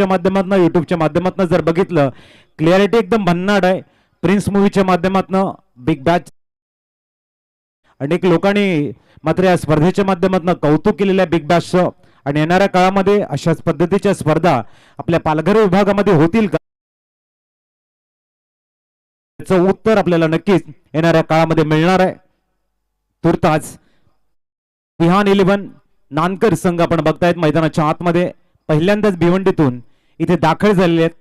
माध्यमातून युट्यूबच्या माध्यमातून जर बघितलं क्लिअरिटी एकदम भन्नाट आहे. प्रिन्स मूवीच्या माध्यमातून बिग बॅच अनेक लोकांनी मात्र या स्पर्धेच्या माध्यमातून कौतुक केलेलं आहे बिग बॅशचं. आणि येणाऱ्या काळामध्ये अशाच पद्धतीच्या स्पर्धा आपल्या पालघर विभागामध्ये होतील का याचं उत्तर आपल्याला नक्कीच येणाऱ्या काळामध्ये मिळणार आहे. तुर्तास विहान 11 नानकर संघ आपण बघतायत मैदानाच्या आतमध्ये पहिल्यांदाच भिवंडीतून इथे दाखल झालेले आहेत.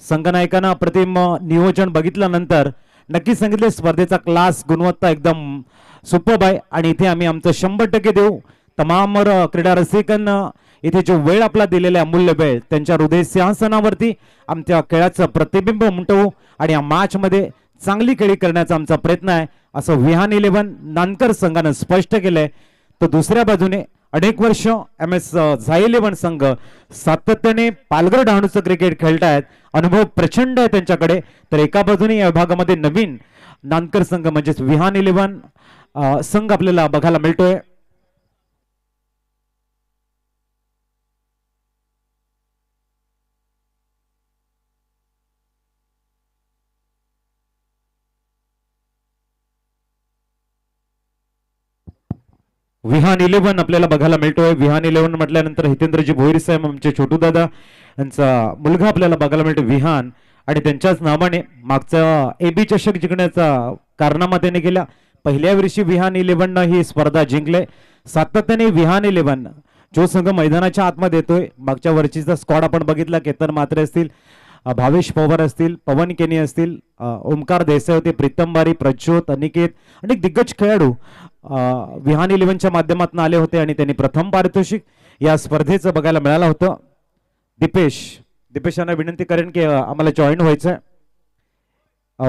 संघनायकांना प्रतिम नियोजन बघितल्यानंतर नक्कीच सांगितले स्पर्धेचा क्लास गुणवत्ता एकदम सुपर्ब आहे आणि इथे आम्ही आमचं 100% देऊ. तमाम क्रीडा रसिकांना इथे जो वेळ आपला दिलेला अमूल्य वेळ त्यांच्या हृदय सिंहासनावरती आमच्या खेळाचं प्रतिबिंब उमटवू आणि या मॅच मध्ये चांगली खेळी करण्याचा आमचा प्रयत्न आहे असं विहान 11 नानकर संघानं स्पष्ट केलंय. तर दुसऱ्या बाजूने अनेक वर्ष MS झाई 11 संघ सातत्याने पालघर डहाणूचं क्रिकेट खेळतायत. अनुभव प्रचंड आहे त्यांच्याकडे. तर एका बाजूने या विभागामध्ये नवीन नानकर संघ म्हणजेच विहान 11 संघ आपल्याला बघायला मिळतोय. विहान 11 आपल्याला बघायला मिळतोय. विहान 11 म्हटल्यानंतर हितेंद्रजी भोईर साहेब आमचे छोटू दादा यांचा मुलगा आपल्याला बघायला मिळतो विहान आणि त्यांच्याच नावाने मागचा AB चषक जिंकण्याचा कारनामा त्याने केला. पहिल्या वर्षी विहान 11 ही स्पर्धा जिंकले. सातत्याने विहान 11 जो संघ मैदानाच्या आतमध्ये येतोय. मागच्या वर्षीचा स्क्वॉड आपण बघितला. केतन म्हात्रे असतील, भावेश पवार असतील, पवन केनी असतील, ओमकार देसाई होते, प्रीतम बारी, प्रज्योत, अनिकेत अनेक दिग्गज खेळाडू विहान 11च्या माध्यमातून आले होते आणि त्यांनी प्रथम पारितोषिक या स्पर्धेचं बघायला मिळालं होतं. दिपेशांना विनंती करेन की आम्हाला जॉईन व्हायचंय.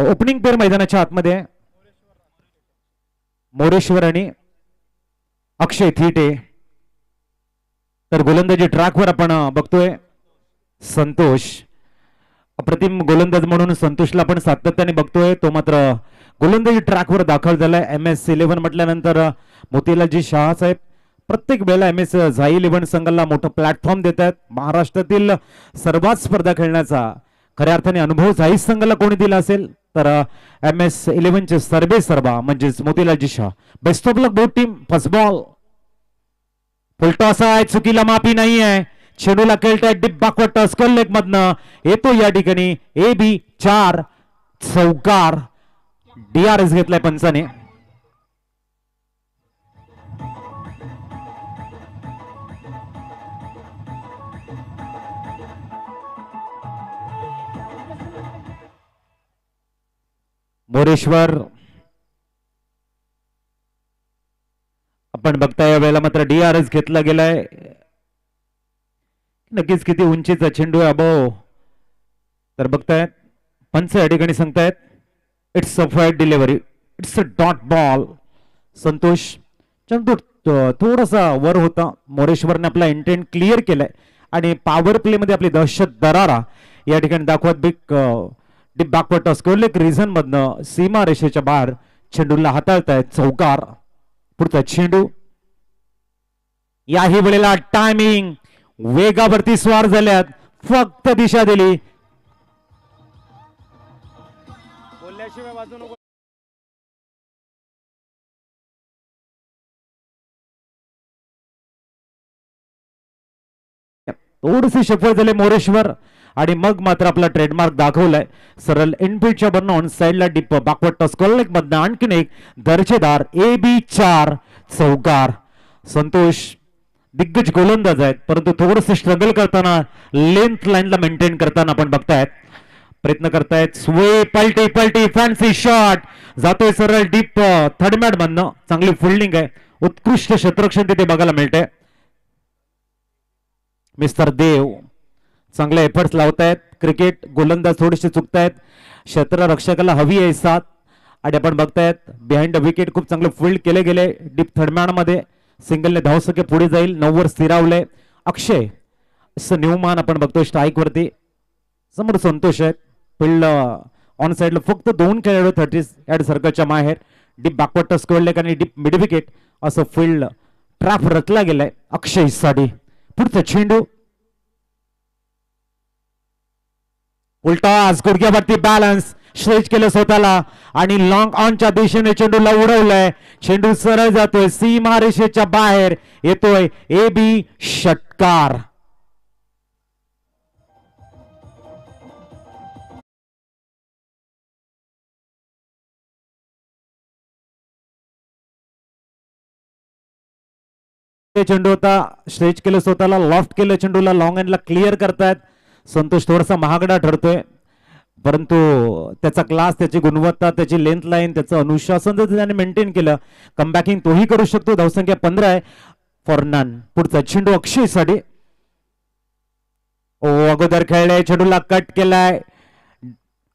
ओपनिंग पेअर मैदानाच्या आतमध्ये मोरेश्वर आणि अक्षय थिटे. तर गोलंदाजी ट्रॅकवर आपण बघतोय संतोष. अप्रतिम गोलंदाज म्हणून संतोषला आपण सातत्याने बघतोय. तो मात्र गोलंदाजी ट्रॅकवर दाखल झालाय. MS 11 म्हटल्यानंतर मोतीलालजी शहा साहेब प्रत्येक वेळेला MS झाई 11 संघाला मोठं प्लॅटफॉर्म देत आहेत. महाराष्ट्रातील सर्वात स्पर्धा खेळण्याचा खऱ्या अर्थाने अनुभव झाई संघाला कोणी दिला असेल तर MS 11चे सर्वे सर्वा म्हणजेच Motilalji Shah. Best of luck both team. First ball full toss आहे, चुकीला माफी नाही आहे. चेंडूला खेळताय डिप बॅकवर्ड टॉस लेग मधनं येतो या ठिकाणी AB 4 चौकार. DRS घेतलाय पंचाने. मोरेश्वर आपण बघताय या वेळेला मात्र DRS घेतला गेलाय. नक्कीच किती उंचीचा चेंडू आहे अबो. तर बघतायत पंच या ठिकाणी सांगतायत it's a fight delivery, it's a dot ball. Santosh चेंडू थोडासा वर होता. मोरेश्वरने आपला इंटेंट क्लिअर केलाय आणि पॉवर प्ले मध्ये आपली दहशत दरारा या ठिकाणी दाखवत बिग डिप बॅकवर्ड टॉस एक रिझन मधनं सीमा रेषेच्या बाहेर चेंडूला हाताळतायत. चौकार. पुढचा चेंडू याही वेळेला टायमिंग वेगावरती स्वार झाल्यात. फक्त दिशा दिली. बोलल्याशिवाय वाजू नको. थोडीशी सफळ झाले मोरेश्वर आणि मग मात्र आपला ट्रेडमार्क दाखवलाय. सरळ इनफिल्डच्या बरनं ऑन साइडला डिप बॅकवर्ड टॉस लेग मधनं आणखीन एक दर्जेदार AB 4 चौकार. संतोष दिग्गज गोलंदाज आहेत परंतु थोडंसं स्ट्रगल करताना लेंथ लाईनला मेंटेन करताना आपण बघतायत प्रयत्न करतायत. स्वे पलटी पलटी फॅन्सी शॉट जातोय सरळ डीप थर्ड मॅट मधनं. चांगली फिल्डिंग आहे. उत्कृष्ट क्षेत्ररक्षण तिथे बघायला मिळतंय. मिस्टर देव चांगले एफर्ट्स लावतायत. क्रिकेट गोलंदाज थोडेसे चुकतायत. क्षेत्ररक्षकाला हवी आहे साथ आणि आपण बघतायत बिहाइंड द विकेट खूप चांगले फील्ड केले गेले. डीप थर्ड मॅन मध्ये सिंगलने धावसके पुढे जाईल. 9 वर स्थिरावले. अक्षय न्यूमान आपण बघतोय स्ट्राईक वरती. समोर संतोष आहेत. फील्ड ऑन साइडला फक्त 2 खेळाडू 30 यार्ड सर्कलच्या बाहेर. डीप बॅकवर्ड टच कळले आणि डीप मिड विकेट असं फील्ड ट्रॅप रचला गेलाय अक्षय साठी. पुढचा चेंडू उलटास गुडघ्यावरती बॅलन्स स्ट्रेच केलं स्वतःला आणि लॉंग ऑनच्या दिशेने चेंडूला उडवलंय. चेंडू सरळ जातोय सीमारेषेच्या बाहेर येतोय. ए बी षटकार. चेंडू होता स्ट्रेच केलं स्वतःला, लॉफ्ट केलं चेंडूला, लॉंग एंडला क्लिअर करतायत. संतोष थोडासा महागडा ठरतोय परंतु त्याचा क्लास, त्याची गुणवत्ता, त्याची लेंथ लाईन, त्याचं अनुशासन जर त्याने मेंटेन केलं कमबॅकिंग तोही करू शकतो. धावसंख्या 15 आहे फॉर नन. पुढचा चेंडू अक्षय साठी. अगोदर खेळलाय चेंडूला कट केलाय.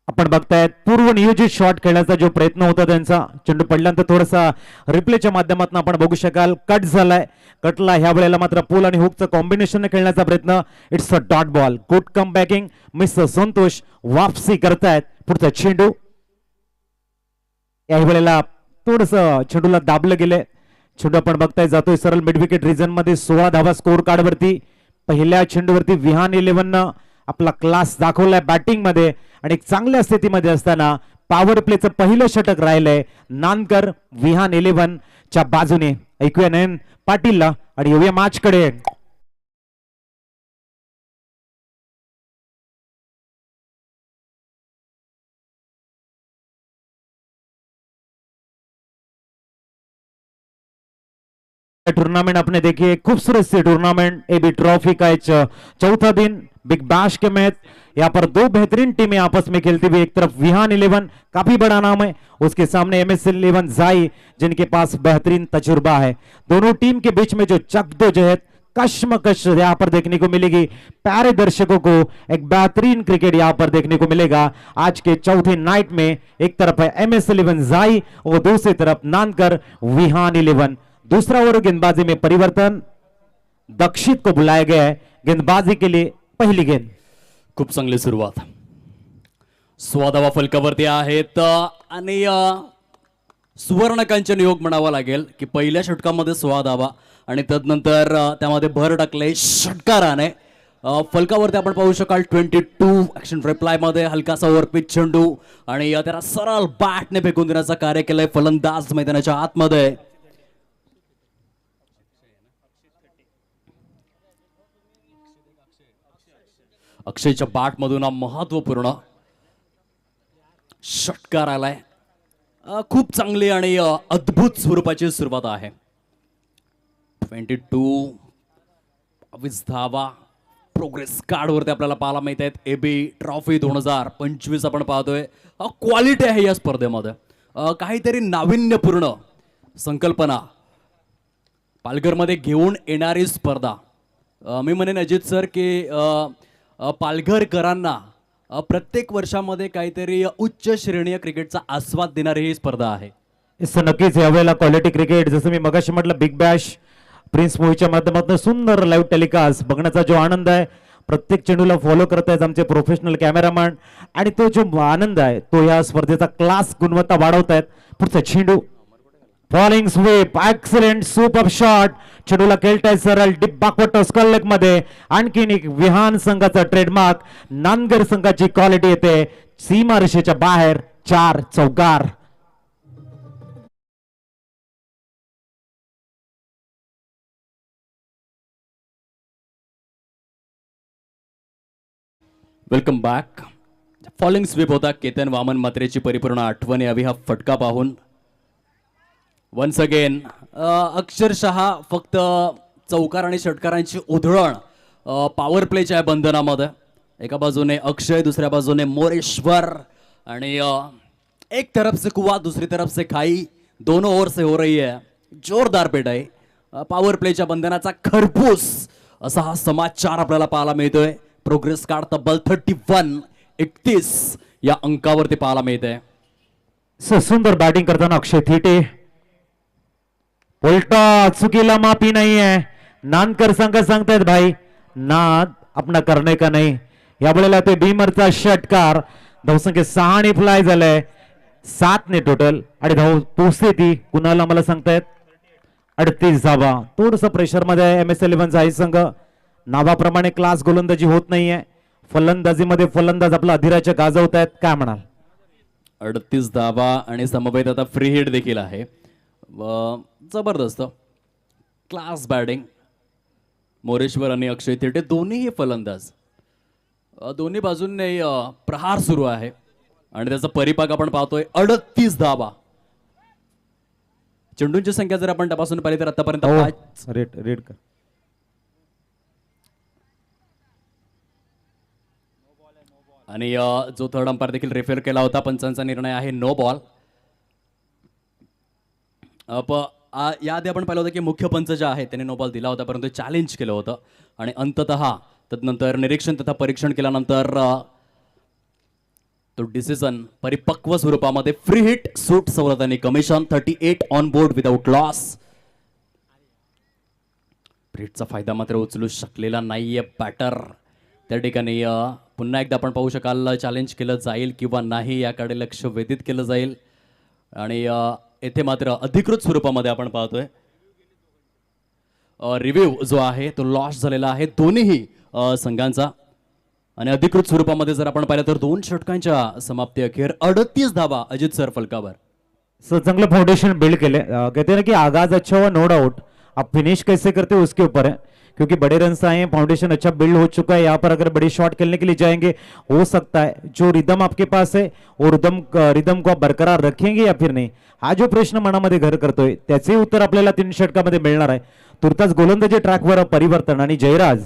आपण बघतायत पूर्व नियोजित शॉट खेळण्याचा जो प्रयत्न होता त्यांचा, चेंडू पडल्यानंतर थोडासा रिप्लेच्या माध्यमातून आपण बघू शकाल कट झालाय. कटला ह्या वेळेला मात्र पोल आणि हुकचं कॉम्बिनेशन खेळण्याचा प्रयत्न. It's a dot ball. Good come backing. Mister Santosh वापसी करतायत. पुढचा चेंडू या वेळेला थोडस चेंडूला दाबलं गेले. चेंडू आपण बघताय जातोय सरळ मिड विकेट रिजन मध्ये. 16 धावा स्कोर कार्ड वरती. पहिल्या चेंडूवरती विहान 11 आपला क्लास दाखवलाय बॅटिंग मध्ये आणि एक चांगल्या स्थितीमध्ये असताना पॉवर प्लेचं पहिलं षटक राहिलंय नानकर विहान 11 च्या बाजूने. ऐकूया नयन पाटीलला आणि येऊया मॅच कडे. टूर्नामेंट आपने देखी है, खूबसूरत सी टूर्नामेंट एबी ट्रॉफी का चौथा दिन बिग बैश के मैच. यहाँ पर दो बेहतरीन टीमें आपस में खेलती हुई. एक तरफ विहान 11 काफी बड़ा नाम है, उसके सामने एमएस 11 जाई जिनके पास बेहतरीन तजुर्बा है. दोनों टीम के बीच में जो जद्दोजहद कश्मकश यहाँ पर देखने को मिलेगी. प्यारे दर्शकों को एक बेहतरीन क्रिकेट यहाँ पर देखने को मिलेगा आज के चौथे नाइट में. एक तरफ है एमएस 11 जाई और दूसरी तरफ नानकर विहान 11. दूसरा ओवर गेंदबाजी में परिवर्तन. दक्षित को बुलाया गया है गेंदबाजी के लिए. पहिली गेंद. खूप चांगली सुरुवात. 16 धावा फलकावरती आहेत आणि सुवर्ण कांचन योग म्हणावा लागेल की पहिल्या षटकामध्ये 16 धावा आणि तदनंतर त्यामध्ये भर टाकले षटकाराने. फलकावरती आपण पाहू शकाल 22 ऍक्शन रिप्लाय मध्ये हलकासा ओव्हरपिच चेंडू आणि त्याला सरळ बॅटने फेकून देण्याचा कार्य केलंय फलंदाज मैदानाच्या आतमध्ये. अक्षयच्या बॅट मधून महत्वपूर्ण षटकार आलाय. खूप चांगली आणि अद्भुत स्वरूपाची सुरुवात आहे. 22 धावा प्रोग्रेस कार्ड वरती आपल्याला पाहायला मिळत आहेत. एबी ट्रॉफी 2025 आपण पाहतोय. क्वालिटी आहे या स्पर्धेमध्ये. काहीतरी नाविन्यपूर्ण संकल्पना पालघरमध्ये घेऊन येणारी स्पर्धा. मी म्हणेन अजित सर की पालघरकरांना प्रत्येक वर्षामध्ये काहीतरी उच्च श्रेणीय क्रिकेटचा आस्वाद देणारी ही स्पर्धा आहे. नक्कीच यावेळेला क्वालिटी क्रिकेट जसं मी मगाशी म्हटलं बिग बॅश प्रिन्स मूवीच्या माध्यमातून सुंदर लाईव्ह टेलिकास्ट बघण्याचा जो आनंद आहे. प्रत्येक चेंडूला फॉलो करत आहेत आमचे प्रोफेशनल कॅमेरामॅन आणि तो जो आनंद आहे तो या स्पर्धेचा क्लास गुणवत्ता वाढवत आहेत. पुढचा चेंडू falling sweep. Excellent super shot. चेंडूला खेळताय सरळ डीप बॅकवर्ड स्कल लेग मध्ये. आणखीन एक विहान संघाचा ट्रेडमार्क नांदगर संघाची क्वालिटी येते. सीमारेषेच्या बाहेर 4 चौकार. Welcome back. फॉलिंग स्वीप होता केतन वामन मात्रेची परिपूर्ण आठवण यावी हा फटका पाहून. वन्स अगेन अक्षरशः फक्त चौकार आणि षटकारांची उधळण पॉवर प्लेच्या बंधनामध्ये. एका बाजूने अक्षय, दुसऱ्या बाजूने मोरेश्वर आणि एक तरफ से कुआ दूसरी तरफ से खाई. दोनों ओर से हो रही है जोरदार पेटाई. पॉवर प्लेच्या बंधनाचा खरपूस असा हा समाचार आपल्याला पाहायला मिळतोय. प्रोग्रेस कार्ड तब्बल 31 या अंकावरती पाहायला मिळते. सुंदर बॅटिंग करताना अक्षय थिटे. उलटा चुकीला माफी नहीं है. नानकर संघ सांगतायत भाई नाद अपना करने का नहीं. या वेळेला ते बीमरचा षटकार. धावसंख्या 6 ने फ्लाय झालाय. 7 ने टोटल आणि धाव पोचते ती कुणाला मला सांगतायत 38 धावा. थोडस प्रेशर मध्ये एमएस 11 जाई संघ. नावाप्रमाणे क्लास गोलंदाजी होत नाहीये. फलंदाजीमध्ये फलंदाज आपला अधिराज्य गाजवत आहेत, काय म्हणाल? 38 धावा आणि समवेत आता फ्री हिट देखील आहे. जबरदस्त क्लास बॅटिंग. मोरेश्वर आणि अक्षय थिटे दोन्हीही फलंदाज, दोन्ही बाजूंनी प्रहार सुरू आहे आणि त्याचा परिपाक आपण पाहतोय. 38 धावा. चेंडूंची संख्या जर आपण तपासून पाहिली तर आतापर्यंत 5. रेड रेड कर. आणि जो थर्ड अंपायर देखील रेफर केला होता, पंचांचा निर्णय आहे नो बॉल. याआधी आपण पाहिलं होतं की मुख्य पंच जे आहे त्याने नो बॉल दिला होता, परंतु चॅलेंज केलं होतं आणि अंततः तदनंतर निरीक्षण तथा परीक्षण केल्यानंतर तो डिसिजन परिपक्व स्वरूपामध्ये फ्री हिट सूट सवलत commission 38 on board without loss. फ्रीटचा फायदा मात्र उचलू शकलेला नाहीये बॅटर. त्या ठिकाणी पुन्हा एकदा आपण पाहू शकाल चॅलेंज केलं जाईल किंवा नाही याकडे लक्ष वेधित केलं जाईल. आणि येथे मात्र अधिकृत स्वरूपामध्ये आपण पाहतोय रिव्ह्यू जो आहे तो लॉस झालेला आहे दोन्हीही संघांचा. आणि अधिकृत स्वरूपामध्ये जर आपण पाहिलं तर 2 षटकांच्या समाप्ती अखेर 38 धावा अजित सर फलकावर. चांगलं फाउंडेशन बिल्ड केले. कहते हैं ना कि आगाज अच्छा हुआ, नो डाउट. आप फिनिश कैसे करते हो उसके ऊपर है, क्योंकि बड़े रन आए हैं, फाउंडेशन अच्छा बिल्ड हो चुका है. यहाँ पर अगर बड़ी शॉट खेलने के लिए जाएंगे, हो सकता है जो रिदम आपके पास है वो रिदम को आप बरकरार रखेंगे या फिर नाही, हा जो प्रश्न मनामध्ये घर करतोय त्याचे उत्तर आपल्याला 3 षटकामध्ये मिळणार आहे. तुर्तास गोलंदाजी ट्रॅकवर परिवर्तन आणि जयराज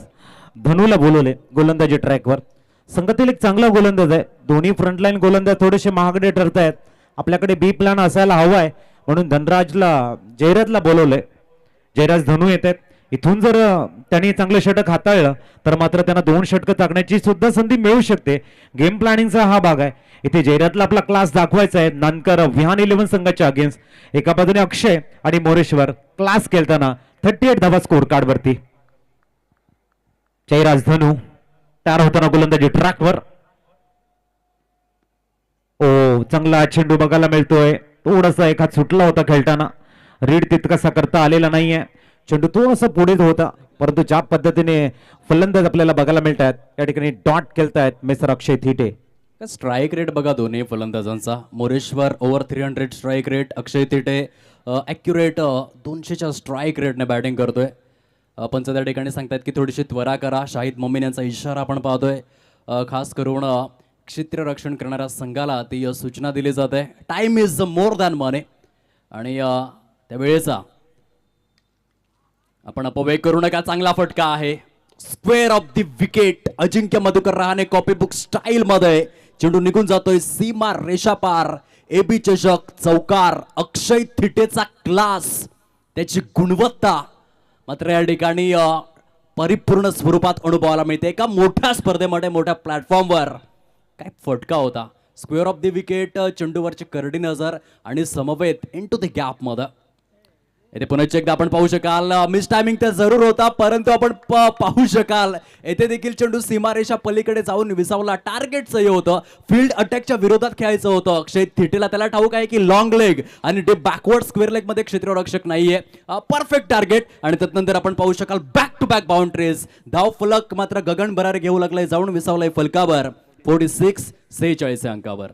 धनूला बोलवले गोलंदाजी ट्रॅकवर. संघातील एक चांगला गोलंदाज आहे. दोन्ही फ्रंटलाईन गोलंदाज थोडेसे महागडे ठरत आहेत. आपल्याकडे बी प्लॅन असायला हवाय म्हणून जयराजला बोलवलंय. जयराज धनू येत आहेत. इथून जर त्यांनी चांगलं षटक हाताळलं तर मात्र त्यांना 2 षटकं टाकण्याची सुद्धा संधी मिळू शकते. गेम प्लॅनिंगचा हा भाग आहे. इथे जयराजला आपला क्लास दाखवायचा आहे. नानकर विहान 11 संघाच्या अगेन्स्ट. एका बाजूने अक्षय आणि मोरेश्वर क्लास खेळताना 38 धावा स्कोर कार्ड वरती. जयराज धनू तयार होताना गोलंदाजी ट्रॅकवर. ओ चांगला चेंडू बघायला मिळतोय. थोडासा एक हात सुटला होता खेळताना, रीड तितकासा करता आलेला नाहीये. चेंडू थोडासा पुढे होता, परंतु ज्या पद्धतीने फलंदाज आपल्याला बघायला मिळतात या ठिकाणी डॉट खेळतायत मिस्टर अक्षय थिटे. स्ट्राईक रेट बघा दोन्ही फलंदाजांचा. मोरेश्वर ओव्हर 300 स्ट्राईक रेट, अक्षय थिटे ॲक्युरेट 200च्या स्ट्राईक रेटने बॅटिंग करतोय. पंच त्या ठिकाणी सांगतात की थोडीशी त्वरा करा. शाहिद मोमीन यांचा इशारा आपण पाहतोय. खास करून क्षेत्ररक्षण करणाऱ्या संघाला ती सूचना दिली जाते. टाइम इज मोर दॅन मनी. आणि त्यावेळेचा आपण अपव्यय करू नका. चांगला फटका आहे. Square of the wicket. Ajinkya Madhukar Rahane copybook style मध्ये चेंडू निघून जातोय सीमा रेषा पार. एबी चषक चौकार. अक्षय थिटेचा क्लास, त्याची गुणवत्ता मात्र या ठिकाणी परिपूर्ण स्वरूपात अनुभवायला मिळते. एका मोठ्या स्पर्धेमध्ये मोठ्या प्लॅटफॉर्मवर काय फटका होता. स्क्वेअर ऑफ द विकेट, चेंडूवरची करडी नजर आणि समवेत इन टू द गॅप मध्ये. येथे पुन्हा एकदा आपण पाहू शकाल मिस टायमिंग तर जरूर होता, परंतु आपण पाहू शकाल येथे देखील चेंडू सीमारेषा पलीकडे जाऊन विसावला. टार्गेट सही होतं. फील्ड अटॅकच्या विरोधात खेळायचं होतं. अक्षय थिटेला त्याला ठाऊक आहे की लॉंग लेग आणि डे बॅकवर्ड स्क्वेअर लेग मध्ये क्षेत्ररक्षक नाहीये. Perfect target. आणि त्यानंतर आपण पाहू शकाल बॅक टू बॅक बाउंड्रीज. धाव फलक मात्र गगन भरार घेऊ लागलाय, जाऊन विसावलाय फलकावर 46 अंकावर.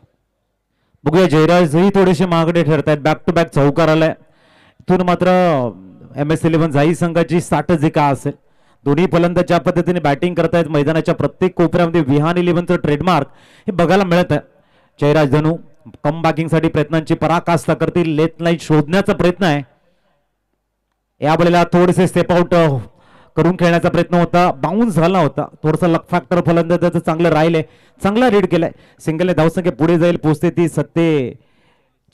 बघूया जयराजही थोडेसे महागडे ठरतायत. बॅक टू बॅक चौकार आलाय. इथून मात्र MS11 झाई संघाची 60 जिका असेल. दोन्ही फलंदाज ज्या पद्धतीने बॅटिंग करतायत मैदानाच्या प्रत्येक कोपऱ्यामध्ये विहान 11चं ट्रेडमार्क हे बघायला मिळत आहे. जयराज धनू कम बॅकिंगसाठी प्रयत्नांची पराकाष्ठा करतील. लेट लाईन शोधण्याचा प्रयत्न आहे. यावेळेला थोडेसे स्टेप आउट करून खेळण्याचा प्रयत्न होता, बाउन्स झाला होता. थोडासा लक फॅक्टर फलंदाजाचं चांगलं राहिले. चांगला रीड केलाय. सिंगलने धावसंख्या पुढे जाईल, पोहोचते ती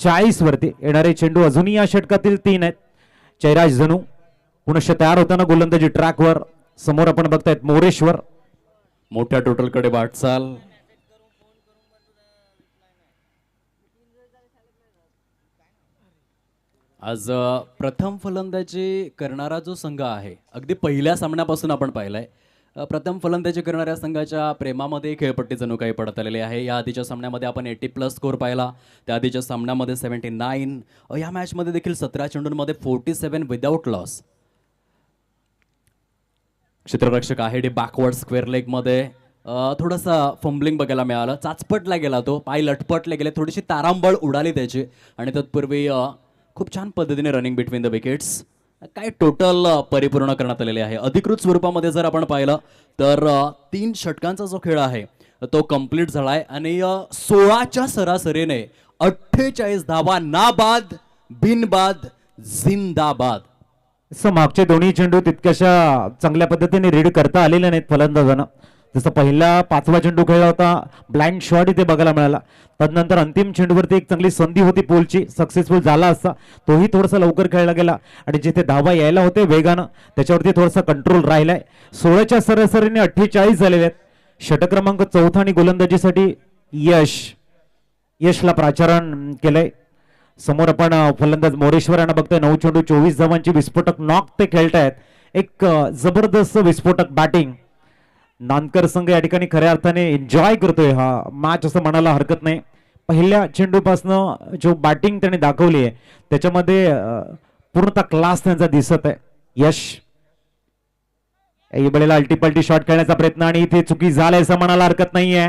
47 वरती. येणारे चेंडू अजूनही या षटकातील 3 आहेत. जयराज धनू पुनश्च तयार होताना गोलंदाजी ट्रॅकवर. समोर आपण बघतायत मोरेश्वर. मोठ्या टोटलकडे वाटचाल. आज प्रथम फलंदाजी करणारा जो संघ आहे, अगदी पहिल्या सामन्यापासून आपण पाहिलाय प्रथम फलंदाजी करणाऱ्या संघाच्या प्रेमामध्ये खेळपट्टी जणू काही पडत आलेली आहे. या आधीच्या सामन्यामध्ये आपण 80+ स्कोर पाहिला. त्या आधीच्या सामन्यामध्ये 79. या मॅचमध्ये देखील 17 चेंडूंमध्ये 47 विदाउट लॉस. क्षेत्ररक्षक आहे डे बॅकवर्ड स्क्वेअर लेग मध्ये थोडासा फंबलिंग बघायला मिळालं, चाचपटला गेला तो, पाय लटपटले गेले, थोडीशी तारांबळ उडाली त्याची आणि तत्पूर्वी खूप छान पद्धतीने रनिंग बिटवीन द विकेट्स काय टोटल परिपूर्ण करण्यात आलेले आहे. अधिकृत स्वरूपामध्ये जर आपण पाहिलं तर 3 षटकांचा जो खेळ आहे तो कंप्लीट झाला आहे आणि 16च्या सरासरीने 48 धावा नाबाद बिनबाद जिंदाबाद. मागचे दोन्ही चेंडू तितक्याशा चांगल्या पद्धतीने रीड करता आलेले नाहीत फलंदाजांना. जसं पहिला 5वा चेंडू खेळला होता, ब्लाइंड शॉट इथे बघायला मिळाला. तदनंतर अंतिम चेंडूवरती एक चांगली संधी होती पोलची, सक्सेसफुल झाला असता तोही थोडासा लवकर खेळला गेला आणि जिथे धावा यायला होते वेगानं त्याच्यावरती थोडासा कंट्रोल राहिलाय. 16च्या सरासरीने 48 झालेले आहेत. षटक क्रमांक 4 आणि गोलंदाजीसाठी यशला प्राचारण केलंय. समोर आपण फलंदाज मोरेश्वर यांना बघतोय. 9 चेंडू 24 धावांची विस्फोटक नॉक ते खेळतायत. एक जबरदस्त विस्फोटक बॅटिंग. नानकर संघ या ठिकाणी खऱ्या अर्थाने एन्जॉय करतोय हा मॅच असं म्हणायला हरकत नाही. पहिल्या चेंडूपासनं जो बॅटिंग त्याने दाखवली आहे त्याच्यामध्ये पूर्णतः क्लास त्यांचा दिसत आहे. यश या वेळेला अल्टीपल्टी शॉट खेळण्याचा प्रयत्न आणि इथे चुकी झालाय असं म्हणायला हरकत नाहीये.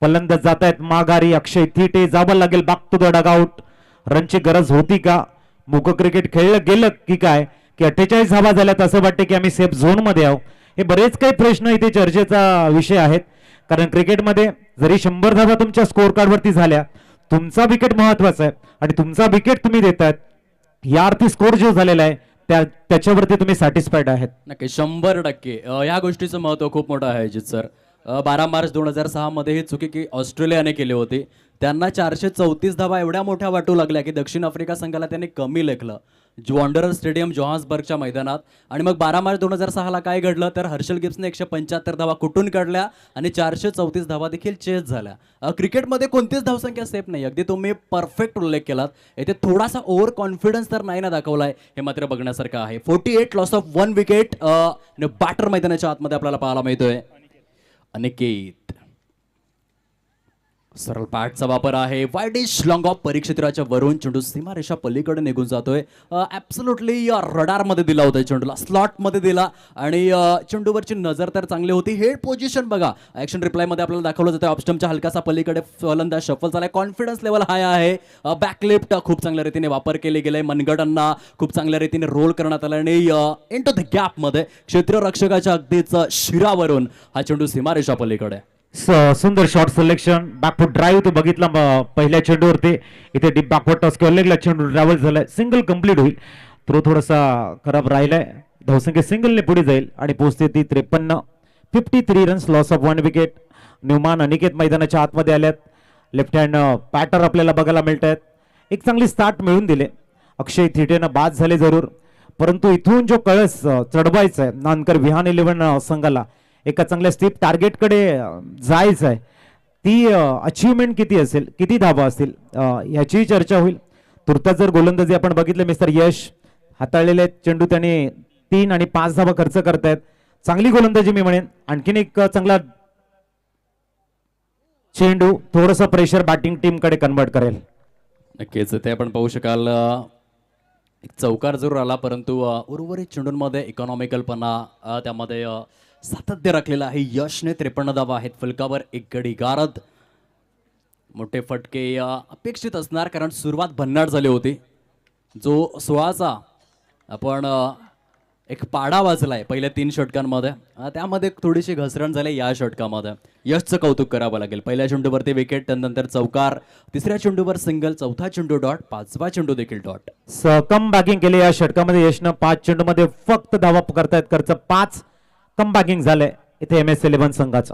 फलंदाज जात आहेत माघारी. अक्षय थिटे जावं लागेल बॅक टू द डगआउट. रनची गरज होती का? मुक क्रिकेट खेळलं गेलं की काय की 48 धावा झाल्यात असं वाटतं की आम्ही सेफ झोन मध्ये आहोत. हे बरेच काही प्रश्न इथे चर्चेचा विषय आहेत. कारण क्रिकेटमध्ये जरी 100 धावा तुमच्या स्कोर कार्डवरती झाल्या, तुमचा विकेट महत्वाचा आहे आणि तुमचा विकेट तुम्ही देतात या अर्थी स्कोर जो झालेला आहे त्याच्यावरती तुम्ही सॅटिस्फाईड आहेत. नक्की 100% या गोष्टीचं महत्त्व खूप मोठं आहे अजित सर. 12 मार्च 2006 मध्ये ही चुकी की ऑस्ट्रेलियाने केली होती. त्यांना 434 धावा एवढ्या मोठ्या वाटू लागल्या की दक्षिण आफ्रिका संघाला त्यांनी कमी लेखलं वॉन्डरर स्टेडियम जोहान्सबर्गच्या मैदानात. आणि मग 12 मार्च 2006ला काय घडलं तर हर्षल गिब्सने 175 धावा कुठून काढल्या आणि 434 धावा देखील चेस झाल्या. क्रिकेटमध्ये कोणतीच धावसंख्या सेफ नाही. अगदी तुम्ही परफेक्ट उल्लेख केलात. येथे थोडासा ओव्हर कॉन्फिडन्स तर नाही ना दाखवलाय, हे मात्र बघण्यासारखं आहे. 48 लॉस ऑफ 1 विकेट बॅटर मैदानाच्या आतमध्ये आपल्याला पाहायला मिळतोय. अनिकेत सरळ पॅटचा वापर आहे. वाईडिश लॉंग ऑफ परीक्षेत्राच्या वरून चेंडू सीमारेषा पलीकडे निघून जातोय. ऍब्सोल्युटली रडारमध्ये दिला होता चेंडूला, स्लॉटमध्ये दिला आणि चेंडूवरची नजर तर चांगली होती. हेड पोझिशन बघा, ऍक्शन रिप्लायमध्ये आपल्याला दाखवलं जातं. ऑप्स्टमच्या हलकासा पलीकडे फलंदाज शफल झालाय. कॉन्फिडन्स लेवल हाय आहे. बॅकलिफ्ट खूप चांगल्या रीतीने वापर केले गेले. मनगटांना खूप चांगल्या रीतीने रोल करण्यात आला आणि इंटू द गॅपमध्ये क्षेत्ररक्षकाच्या अगदीच शिरावरून हा चेंडू सीमारेषा पलीकडे. सुंदर शॉट सिलेक्शन. बॅकफुट ड्राईव्ह तो बघितला पहिल्या चेंडूवरती. इथे डीप बॅकवर्ड टॉस किंवा लेगला चेंडू ट्रॅव्हल झालाय. सिंगल कंप्लीट होईल. थ्रो थोडासा खराब राहिलाय. धावसंख्या सिंगलने पुढे जाईल आणि पोहोचते ती 53. 53 runs loss of 1 wicket. Newman Aniket मैदानाच्या आतमध्ये आल्यात. लेफ्ट हँड पॅटर आपल्याला बघायला मिळत आहेत. एक चांगली स्टार्ट मिळून दिले. अक्षय थिटेनं बाद झाले जरूर, परंतु इथून जो कळस चढवायचा आहे नानकर विहान 11 संघाला एका चांगल्या स्टीप टार्गेटकडे जायचं आहे. ती अचीवमेंट किती असेल, किती धावा असतील याची चर्चा होईल. तुर्तास जर गोलंदाजी आपण बघितलं मिस्टर यश हाताळलेले चेंडू त्याने 3 आणि 5 धावा खर्च करतायत. चांगली गोलंदाजी मी म्हणेन. आणखीन एक चांगला चेंडू थोडंसं प्रेशर बॅटिंग टीम कडे कन्वर्ट करेल. नक्कीच ते आपण पाहू शकाल. एक चौकार जरूर आला, परंतु उर्वरित चेंडूंमध्ये इकॉनॉमिकलपणा त्यामध्ये सातत्य राखलेलं आहे. यशने 53 धावा आहेत. फलकावर एक गडी गारद. मोठे फटके अपेक्षित असणार कारण सुरुवात भन्नाट झाली होती. जो 16चा आपण एक पाडा वाजलाय पहिल्या 3 षटकांमध्ये, त्यामध्ये थोडीशी घसरण झाली या षटकामध्ये. यशचं कौतुक करावं लागेल. पहिल्या चेंडूवरती विकेट, त्यानंतर चौकार, तिसऱ्या चेंडूवर सिंगल, चौथा चेंडू डॉट, 5वा चेंडू देखील डॉट. कम बॅकिंग केले या षटकामध्ये यशनं. 5 चेंडूमध्ये फक्त धावा करतायत. खर्च 5 कम बॅकिंग झालंय इथे MS 11 संघाचं.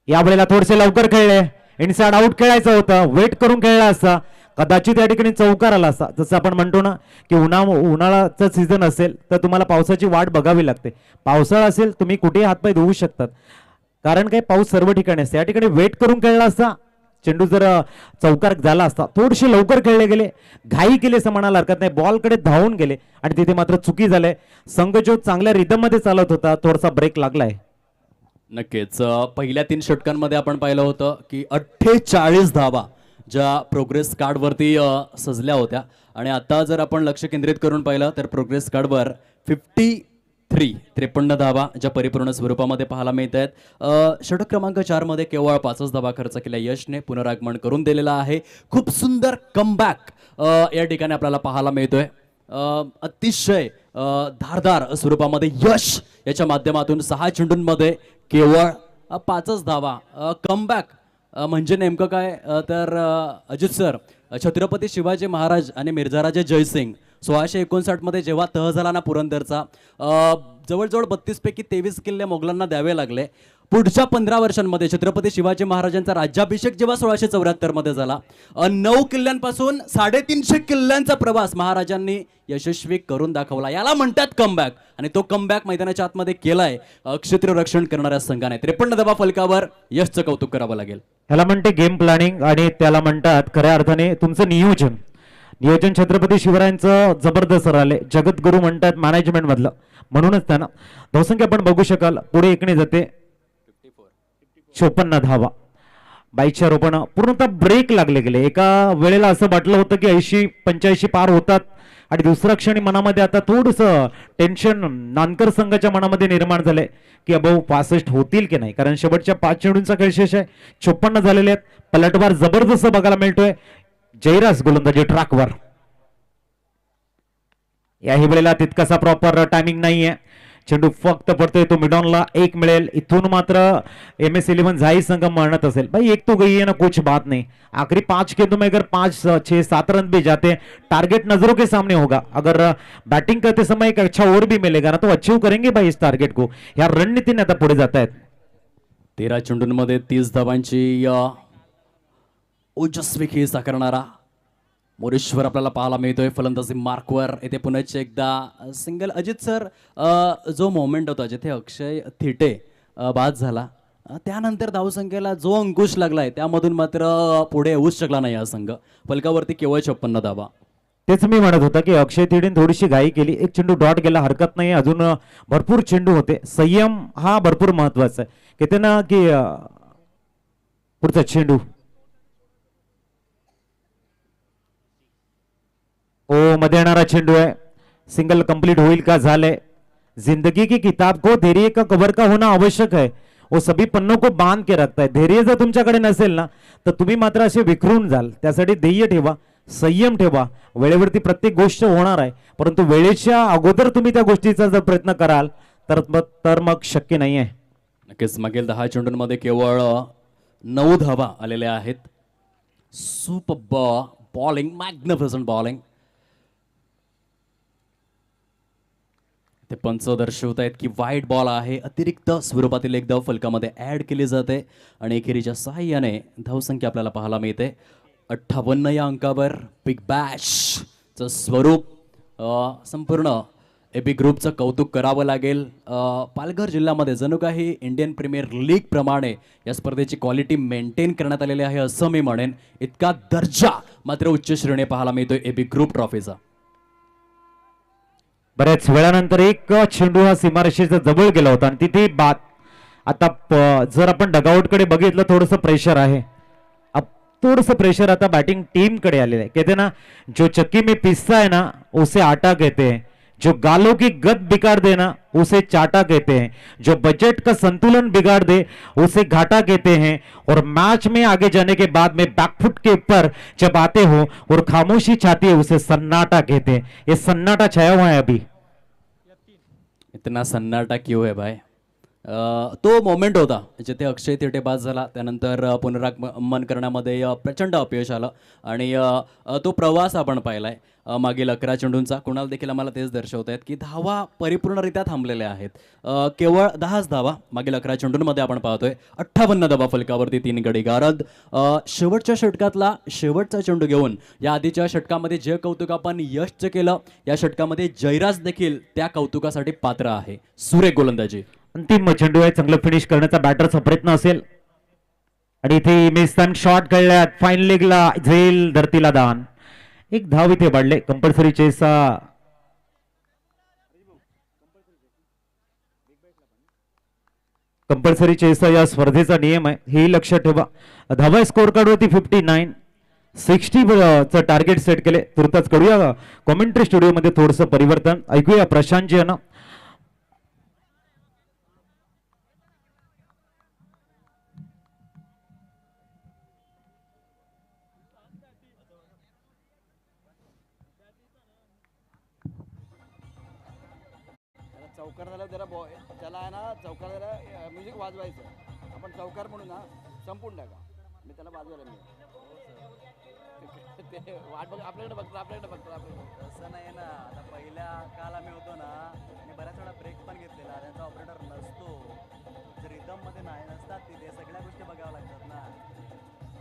यावेळेला थोडेसे लवकर खेळले. इनसाइड आउट खेळायचं होतं, वेट करून खेळला असता कदाचित या ठिकाणी चौकार आला असता. जसं आपण म्हणतो ना की उन्हाळ्याचा सीझन असेल तर तुम्हाला पावसाची वाट बघावी लागते. पावसाळा असेल तुम्ही कुठेही हातपाय धुवू शकतात, कारण काही पाऊस सर्व ठिकाणी असते. या ठिकाणी वेट करून खेळला असता, चेंडू जर चौकार झाला असता. थोडेसे लवकर खेळले गेले, घाई केली असं म्हणायला हरकत नाही. बॉलकडे धावून गेले आणि तिथे मात्र चुकी झाले. संघ जो चांगल्या रिदम मध्ये चालत होता थोडासा ब्रेक लागलाय. नक्कीच पहिल्या 3 षटकांमध्ये आपण पाहिलं होतं की 48 धावा ज्या प्रोग्रेस कार्डवरती सजल्या होत्या आणि आता जर आपण लक्ष केंद्रित करून पाहिलं तर प्रोग्रेस कार्डवर 53 धावा ज्या परिपूर्ण स्वरूपामध्ये पाहायला मिळत आहेत. षटक क्रमांक 4 मध्ये केवळ 5च धावा खर्च केल्या यशने पुनरागमन करून दिलेला आहे. खूप सुंदर कमबॅक या ठिकाणी आपल्याला पाहायला मिळतोय. अतिशय धारदार स्वरूपामध्ये यश याच्या माध्यमातून 6 चेंडूंमध्ये केवळ 5च धावा. कमबॅक म्हणजे नेमकं काय तर अजित सर, छत्रपती शिवाजी महाराज आणि मिर्झाराजे जयसिंग 1659 मध्ये जेव्हा तह झाला ना पुरंदरचा, जवळजवळ 32 पैकी 23 किल्ले मोगलांना द्यावे लागले. पुढच्या 15 वर्षांमध्ये छत्रपती शिवाजी महाराजांचा राज्याभिषेक जेव्हा 1674 मध्ये झाला, 9 किल्ल्यांपासून 350 किल्ल्यांचा प्रवास महाराजांनी यशस्वी करून दाखवला. याला म्हणतात कमबॅक, आणि तो कमबॅक मैदानाच्या आतमध्ये केलाय क्षेत्ररक्षण करणाऱ्या संघाने. 53 धावा फलकावर यशचं कौतुक करावं लागेल. ह्याला म्हणते गेम प्लॅनिंग आणि त्याला म्हणतात खऱ्या अर्थाने तुमचं नियोजन छत्रपती शिवरायांचं जबरदस्त राहिले. जगद्गुरु म्हणतात मॅनेजमेंट मधलं, म्हणूनच त्यांना धावसंख्या आपण बघू शकाल पुढे एकने जाते 54 धावा. 22 रोपण पूर्णतः ब्रेक लागले गेले. एका वेळेला असं वाटलं होतं की 80-85 पार होतात, आणि दुसऱ्या क्षणी मनामध्ये आता थोडस टेन्शन नानकर संघाच्या मनामध्ये निर्माण झालंय की अबो 65 होतील की नाही, कारण शेवटच्या 5 चेंडूंचा खेळ शेष आहे. 54 झालेले आहेत. पलटवार जबरदस्त बघायला मिळतोय. जयराज गोलंदाजी ट्रॅकवर. याही वेळेला तितकासा प्रॉपर टायमिंग नाहीये. चेंडू फक्त पडतोय तो मिडॉनला 1 मिळेल. इथून मात्र MS11 झाई संघ म्हणत असेल भाई एक तो गई है ना कुछ बात नहीं, आखिरी 5 गेंदों में अगर 5-6-7 रन भी जाते टारगेट नजरों के सामने होगा. अगर बैटिंग करते समय एक अच्छा ओवर भी मिलेगा ना तो अचीव करेंगे भाई इस टारगेट को. या रणनीतीने आता पुढे जात आहेत. 13 चेंडूंमध्ये 30 धावांची ओजस्वी खेळ साकारणारा मोरेश्वर आपल्याला पाहायला मिळतोय फलंदाजी मार्कवर. येथे पुन्हा एकदा सिंगल. अजित सर, जो मोमेंट होता जिथे अक्षय थिटे बाद झाला, त्यानंतर धावसंख्येला जो अंकुश लागलाय त्यामधून मात्र पुढे येऊच शकला नाही हा संघ. फलकावरती केवळ 56 धावा. तेच मी म्हणत होता की अक्षय थिडेने थोडीशी घाई केली. एक चेंडू डॉट गेला, हरकत नाही. अजून भरपूर चेंडू होते. संयम हा भरपूर महत्वाचा आहे. किती ना की पुढचा चेंडू मध्ये येणारा चेंडू आहे. सिंगल कंप्लीट होईल का? झाले. जिंदगी की किताब को धैर्य का कवर का होना आवश्यक है. वो सभी पन्नों को बांध के रखता है. धैर्य जर तुमच्याकडे नसेल ना तर तुम्ही मात्र असे विखरून जाल. त्यासाठी धैर्य ठेवा, संयम ठेवा. वेळेवरती प्रत्येक गोष्ट होणार आहे, परंतु वेळेच्या अगोदर तुम्ही त्या गोष्टीचा जर प्रयत्न कराल तर मग शक्य नाही आहे. नक्कीच मागील 10 चेंडूंमध्ये केवळ 9 धावा आलेल्या आहेत. Super bowling, magnificent bowling. ते पंच दर्शवत आहेत की वाईट बॉल आहे. अतिरिक्त स्वरूपातील एक धाव फलकामध्ये ऍड केली जाते आणि एकेरीच्या सहाय्याने धावसंख्या आपल्याला पाहायला मिळते 58 या अंकावर. बिग बॅशचं स्वरूप संपूर्ण AB ग्रुपचं कौतुक करावं लागेल. पालघर जिल्ह्यामध्ये जणू काही इंडियन प्रीमियर लीग प्रमाणे या स्पर्धेची क्वालिटी मेंटेन करण्यात आलेली आहे असं मी म्हणेन. इतका दर्जा मात्र उच्च श्रेणी पाहायला मिळतोय AB ग्रुप ट्रॉफीचा. बऱ्याच वेळानंतर एक चेंडू हा सीमारेषेचा जवळ गेला होता आणि तिथे बाद. आता जर आपण डगआउट कडे बघितलं थोडंसं प्रेशर आहे. थोडंसं प्रेशर आता बॅटिंग टीम कडे आलेलं आहे. कहते ना जो चक्की में पिसता है ना उसे आटा कहते हैं, जो गालों की गत बिगाड़ दे ना उसे चाटा कहते हैं, जो बजट का संतुलन बिगाड़ दे उसे घाटा कहते हैं, और मैच में आगे जाने के बाद में बैकफुट के ऊपर जब आते हो और खामोशी छाती है उसे सन्नाटा कहते हैं. ये सन्नाटा छाया हुआ है अभी. इतना सन्नाटा क्यों है भाई? तो मोमेंट होता जिथे अक्षय थिटे बाद झाला. त्यानंतर पुनरागमन करण्यामध्ये प्रचंड अपयश आलं आणि तो प्रवास आपण पाहिलाय मागील 11 चेंडूंचा. कुणाल देखील आम्हाला तेच दर्शवत आहेत की धावा परिपूर्णरित्या थांबलेल्या आहेत. केवळ 10च धावा मागील 11 चेंडूंमध्ये आपण पाहतोय. 58 धावा फलकावरती 3 गडी गारद. शेवटच्या षटकातला शेवटचा चेंडू घेऊन या आधीच्या षटकामध्ये जे कौतुक आपण यशचं केलं, या षटकामध्ये जयराज देखील त्या कौतुकासाठी पात्र आहे. सुरेख गोलंदाजी. अंतिम चेंडू आहे. चांगलं फिनिश करण्याचा बॅटरचा प्रयत्न असेल आणि इथे मिस टाइम शॉट खेळल्यात. फाईन लेगला झेल, धरतीला दान. एक धाव इथे वाढले. कंपल्सरी चेसा या स्पर्धेचा नियम आहे, हे लक्षात ठेवा. धावा स्कोर कार्ड वरती 59, 60 चं टार्गेट सेट केले. तुर्तास करूया कॉमेंट्री स्टुडिओ मध्ये थोडंसं परिवर्तन. ऐकूया प्रशांत जी यांना. चौकार झालं जरा त्याला आहे ना चौकार जरा म्युझिक वाजवायचं. आपण चौकार म्हणून ना संपून टाका. मी त्याला वाजवायला मी ते वाट बघ आपल्याकडे बघतो आपल्याकडे. तसं नाही ना, आता पहिल्या काल आम्ही होतो ना आणि बऱ्याच वेळा ब्रेक पण घेतलेला. त्यांचा ऑपरेटर नसतो, जर रिदममध्ये नाही नसतात तिथे सगळ्या गोष्टी बघाव्या लागतात ना,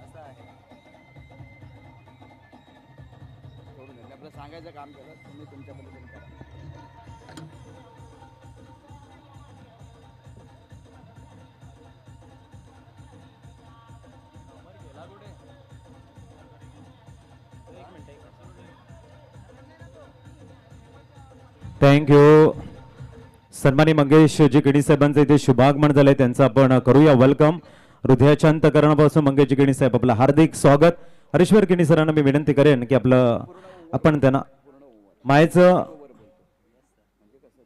असं आहे. सोडून द्या. आपलं सांगायचं काम केलं तुम्ही तुमच्या पद्धतीने करा. थँक्यू. सन्मानी मंगेशजी गिणी साहेबांचं इथे शुभागमन झालंय, त्यांचं आपण करूया वेलकम. हृदयाच्या अंतकरणापासून मंगेशजी गिणी साहेब आपलं हार्दिक स्वागत. हरीश्वर गिणी सरांना मी विनंती करेन की आपण त्यांना मायेचं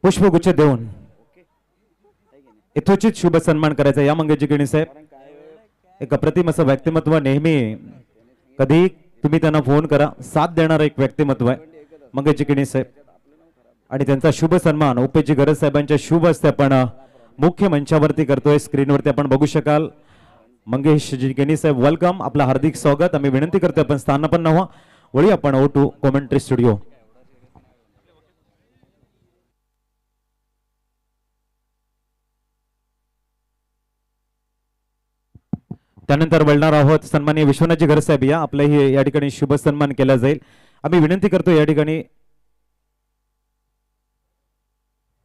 पुष्पगुच्छ देऊन यथोचित शुभ सन्मान करायचा. या मंगेशजी गिणी साहेब, एक अप्रतिम असं व्यक्तिमत्व, नेहमी कधी तुम्ही त्यांना फोन करा, साथ देणारं एक व्यक्तिमत्व आहे मंगेशजी गिणी साहेब. आणि त्यांचा शुभ सन्मान ओपेजी गरज साहेबांच्या शुभ हस्ते आपण मुख्य मंचावरती करतोय. स्क्रीनवरती आपण बघू शकाल. मंगेशजी गिणी साहेब वेलकम, आपलं हार्दिक स्वागत. आम्ही विनंती करतोय आपण स्थानापन्न व्हा. वळी आपण ओ टू कॉमेंट्री स्टुडिओ. त्यानंतर वळणार आहोत सन्माननीय विश्वनाथजी गरज साहेब, या आपल्याही या ठिकाणी शुभ सन्मान केला जाईल. आम्ही विनंती करतो या ठिकाणी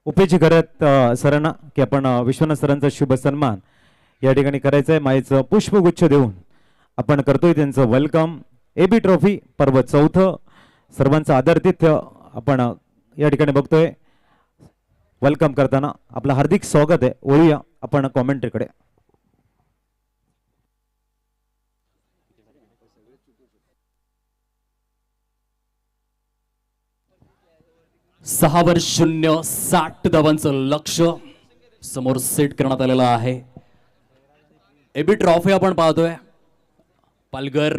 उपेची करत सरांना की आपण विश्वनाथ सरांचा शुभ सन्मान या ठिकाणी करायचं आहे. मायेचं पुष्पगुच्छ देऊन आपण करतोय त्यांचं वेलकम. एबी ट्रॉफी पर्व 4, सर्वांचं आदरातिथ्य आपण या ठिकाणी बघतोय. वेलकम करताना आपलं हार्दिक स्वागत आहे. वळूया आपण कॉमेंट्रीकडे. सहा वर 0, 60 धावांचं लक्ष समोर सेट करण्यात आलेलं आहे. एबी ट्रॉफी आपण पाहतोय. पालघर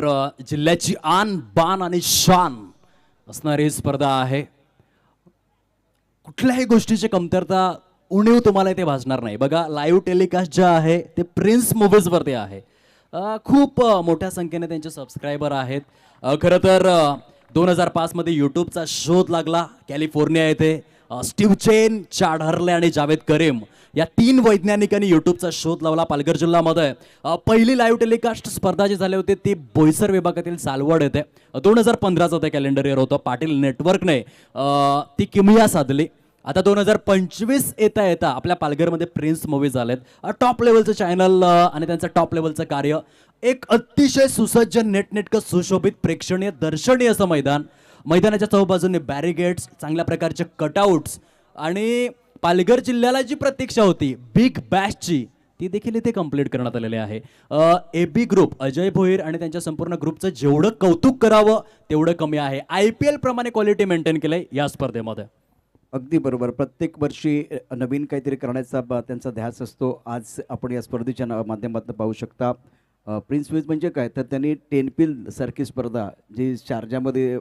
जिल्ह्याची आन बान आणि शान असणारी स्पर्धा आहे. कुठल्याही गोष्टीची कमतरता उणीव तुम्हाला इथे भासणार नाही. बघा, लाईव्ह टेलिकास्ट जे आहे ते प्रिन्स मूव्हीज वरती आहे. खूप मोठ्या संख्येने त्यांचे सबस्क्रायबर आहेत. खरं तर 2005 मध्ये यूट्यूबचा शोध लागला कॅलिफोर्निया येथे. स्टीव्ह चेन, चाड हर्ले आणि जावेद करीम या 3 वैज्ञानिकांनी यूट्यूबचा शोध लावला. पालघर जिल्ह्यामध्ये पहिली लाईव्ह टेलिकास्ट स्पर्धा जी झाली होती ती बोईसर विभागातील सालवड येथे 2015चं ते कॅलेंडर इयर होतं. पाटील नेटवर्कने ती किमया साधली. आता 2025 येता येता आपल्या पालघरमध्ये प्रिन्स मूव्ही झालेत. टॉप लेवलचं चॅनल आणि त्यांचं टॉप लेवलचं कार्य. एक अतिशय सुसज्ज, नेटनेटकं सुशोभित, प्रेक्षणीय, दर्शनीय असं मैदान. मैदानाच्या चौबाजूने बॅरिगेट्स, चांगल्या प्रकारचे कटआउट्स आणि पालघर जिल्ह्याला जी प्रतीक्षा होती बिग बॅशची ती देखील इथे कंप्लीट करण्यात आलेली आहे. एबी ग्रुप, अजय भोईर आणि त्यांच्या संपूर्ण ग्रुपचं जेवढं कौतुक करावं तेवढं कमी आहे. IPL प्रमाणे क्वालिटी मेंटेन केलंय या स्पर्धेमध्ये. अगदी बरोबर. प्रत्येक वर्षी नवीन काहीतरी करण्याचा त्यांचा ध्यास असतो. आज आपण या स्पर्धेच्या माध्यमातून पाहू शकता. प्रिन्स मूव्हीज म्हणजे काय, तर त्यांनी टेनपिल सारखी स्पर्धा जी शारजामध्ये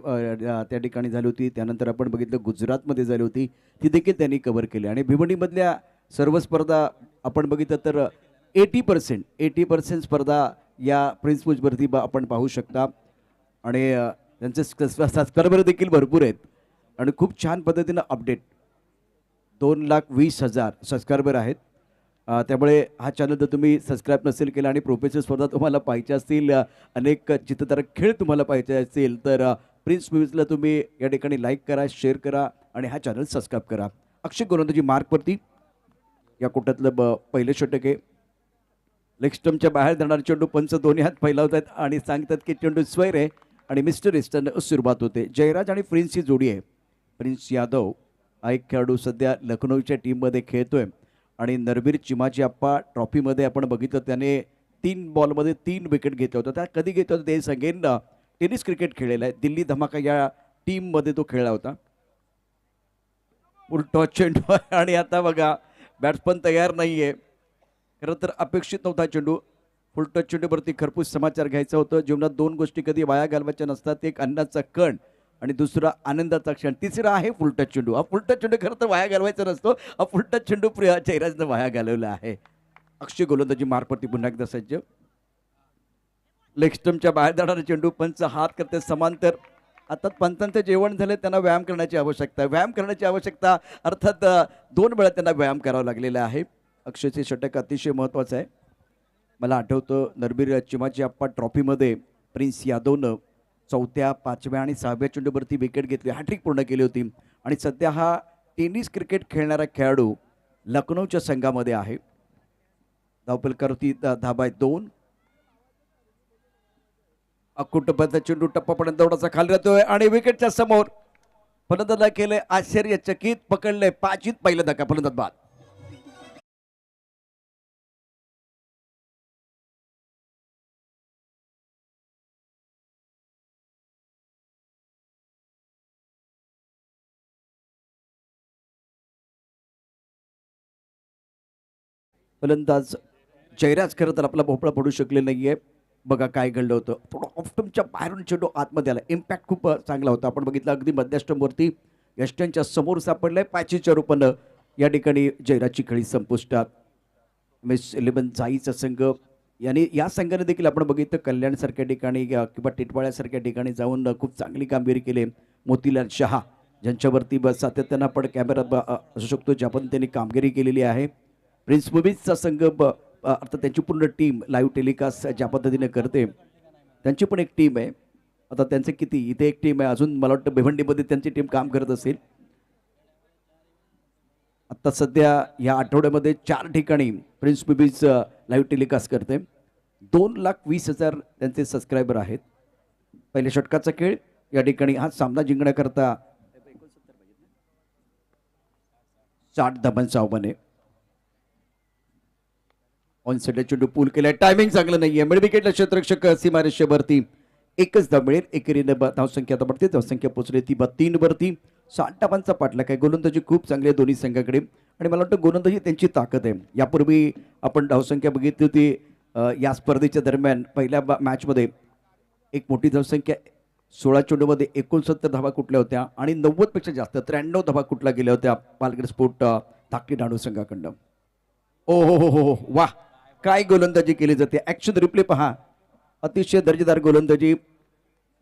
त्या ठिकाणी झाली होती, त्यानंतर आपण बघितलं गुजरातमध्ये झाली होती, ती देखील त्यांनी कव्हर केली. आणि भिवंडीमधल्या सर्व स्पर्धा आपण बघितलं तर 80% स्पर्धा या प्रिन्स मूव्हीजवरती आपण पाहू शकता. आणि त्यांचे सबस्क्रायबर देखील भरपूर आहेत आणि खूप छान पद्धतीनं अपडेट. 2,20,000 सबस्क्रायबर आहेत. त्यामुळे हा चॅनल जर तुम्ही सबस्क्राईब नसेल केला आणि प्रोफेशनल स्पर्धा तुम्हाला पाहिजे असतील, अनेक चित्रतारक खेळ तुम्हाला पाहिजे असेल, तर प्रिन्स मूव्हीजला तुम्ही या ठिकाणी लाईक करा, शेअर करा आणि हा चॅनल सबस्क्राईब करा. अक्षय गोलंदाजी मार्कवरती या कोट्यातलं पहिलं षटक आहे. लेग स्टंपच्या बाहेर जाणारे चेंडू पंच दोन्ही हात फैलावत आहेत आणि सांगतात की चेंडू स्वैर आहे आणि मिस्टर ईस्टर्न सुरुवात होते. जयराज आणि प्रिन्सची जोडी आहे. प्रिन्स यादव हा एक खेळाडू सध्या लखनौच्या टीममध्ये खेळतोय आणि नरबीर चिमाजी आप्पा ट्रॉफीमध्ये आपण बघितलं त्याने 3 बॉलमध्ये 3 विकेट घेतल्या होत्या. त्या कधी घेतल्या होत्या ते सांगेन. टेनिस क्रिकेट खेळलेला आहे. दिल्ली धमाका या टीममध्ये तो खेळला होता. उलटो चेंडू आणि आता बघा बॅट्समन तयार नाही आहे. खरं तर अपेक्षित नव्हता चेंडू. फुलटॉस चेंडूवरती खरपूस समाचार घ्यायचा होतं. जीवनात 2 गोष्टी कधी वाया घालवायच्या नसतात. एक अन्नाचा कण आणि दुसरा आनंदाचा क्षण, तिसरा आहे फुलटच चेंडू. हा फुलटच चेंडू खरं तर वाया घालवायचा नसतो. हा फुलटच चेंडू जयराजनं वाया घालवला आहे. अक्षय गोलंदाजी मारपट्टी पुन्हा एकदा सज्ज. लेग स्टंपच्या बाहेर जाणारा चेंडू, पंच हात करते समांतर. आता पंचांचं जेवण झालं, त्यांना व्यायाम करण्याची आवश्यकता, व्यायाम करण्याची आवश्यकता अर्थात 2 वेळा त्यांना व्यायाम करावा लागलेला आहे. अक्षयचे षटक अतिशय महत्त्वाचं आहे. मला आठवतं नरबीर चिमाची आप्पा ट्रॉफीमध्ये प्रिन्स यादवनं 4थ्या, 5व्या आणि 6व्या चेंडूवरती विकेट घेतली, हॅट्रिक पूर्ण केली होती. आणि सध्या हा टेनिस क्रिकेट खेळणारा खेळाडू लखनौच्या संघामध्ये आहे. धावपलकावरती धाबा 2. अकुटुंबाचा चेंडू टप्पापर्यंत थोडासा खाली राहतोय आणि विकेटच्या समोर फलंदाज केले आश्चर्यचकित, पकडले 5 पहिला धक्का, फलंदाज बाद. फलंदाज जयराज खरं तर आपला भोपळा पडू शकले नाहीये. बघा काय घडलं होतं, थोडं ऑफ स्टंपच्या बाहेरून चेंडू आतमध्ये आला, इम्पॅक्ट खूप चांगला होता. आपण बघितलं अगदी मध्यस्टंपवरती यष्टनच्या समोर सापडलंय. 5च्या रूपानं या ठिकाणी जयराजची खेळी संपुष्टात. MS11 जाईचा संघ यांनी या संघाने देखील आपण बघितलं कल्याणसारख्या ठिकाणी किंवा टिटवाळ्यासारख्या ठिकाणी जाऊन खूप चांगली कामगिरी केली. मोतीलाल शहा ज्यांच्यावरती सातत्यानं आपण कॅमेरा असू शकतो, ज्या पण त्यांनी कामगिरी केलेली आहे. प्रिन्स मुबीजचा संघ अर्थात त्यांची पूर्ण टीम लाईव्ह टेलिकास्ट ज्या पद्धतीने करते, त्यांची पण एक टीम आहे. आता त्यांचे किती इथे एक टीम आहे, अजून मला वाटतं भिवंडीमध्ये त्यांची टीम काम करत असेल. आता सध्या या आठवड्यामध्ये 4 ठिकाणी प्रिन्स मुबीज लाईव्ह टेलिकास्ट करते. 2,20,000 त्यांचे सबस्क्रायबर आहेत. पहिल्या षटकाचा खेळ या ठिकाणी हा सामना जिंकण्याकरता 60 धाबांचं आव्हान आहे. ऑन सेट चेंडू पूल केलाय, टायमिंग चांगलं नाहीये. मिड विकेटला क्षेत्ररक्षक सीमारेषेवरती एकच धाव मिळेल. एकेरीने धावसंख्या आता पडते, धावसंख्या पोहोचली ती 3 वरती. 60 धाबांचा पाठलाग आहे. गोलंदाजी खूप चांगली आहे दोन्ही संघाकडे आणि मला वाटतं गोलंदाजी त्यांची ताकद आहे. यापूर्वी आपण धावसंख्या बघितली होती या स्पर्धेच्या दरम्यान पहिल्या मॅचमध्ये एक मोठी धावसंख्या 16 चेंडूमध्ये 69 धावा कुठल्या होत्या आणि 90 पेक्षा जास्त 93 धावा कुठल्या गेल्या होत्या पालघर स्पोर्ट धाकटी डाणू संघाकडनं. ओ हो हो हो वा, काय गोलंदाजी केली जाते. ऍक्शन रिप्ले पहा, अतिशय दर्जेदार गोलंदाजी,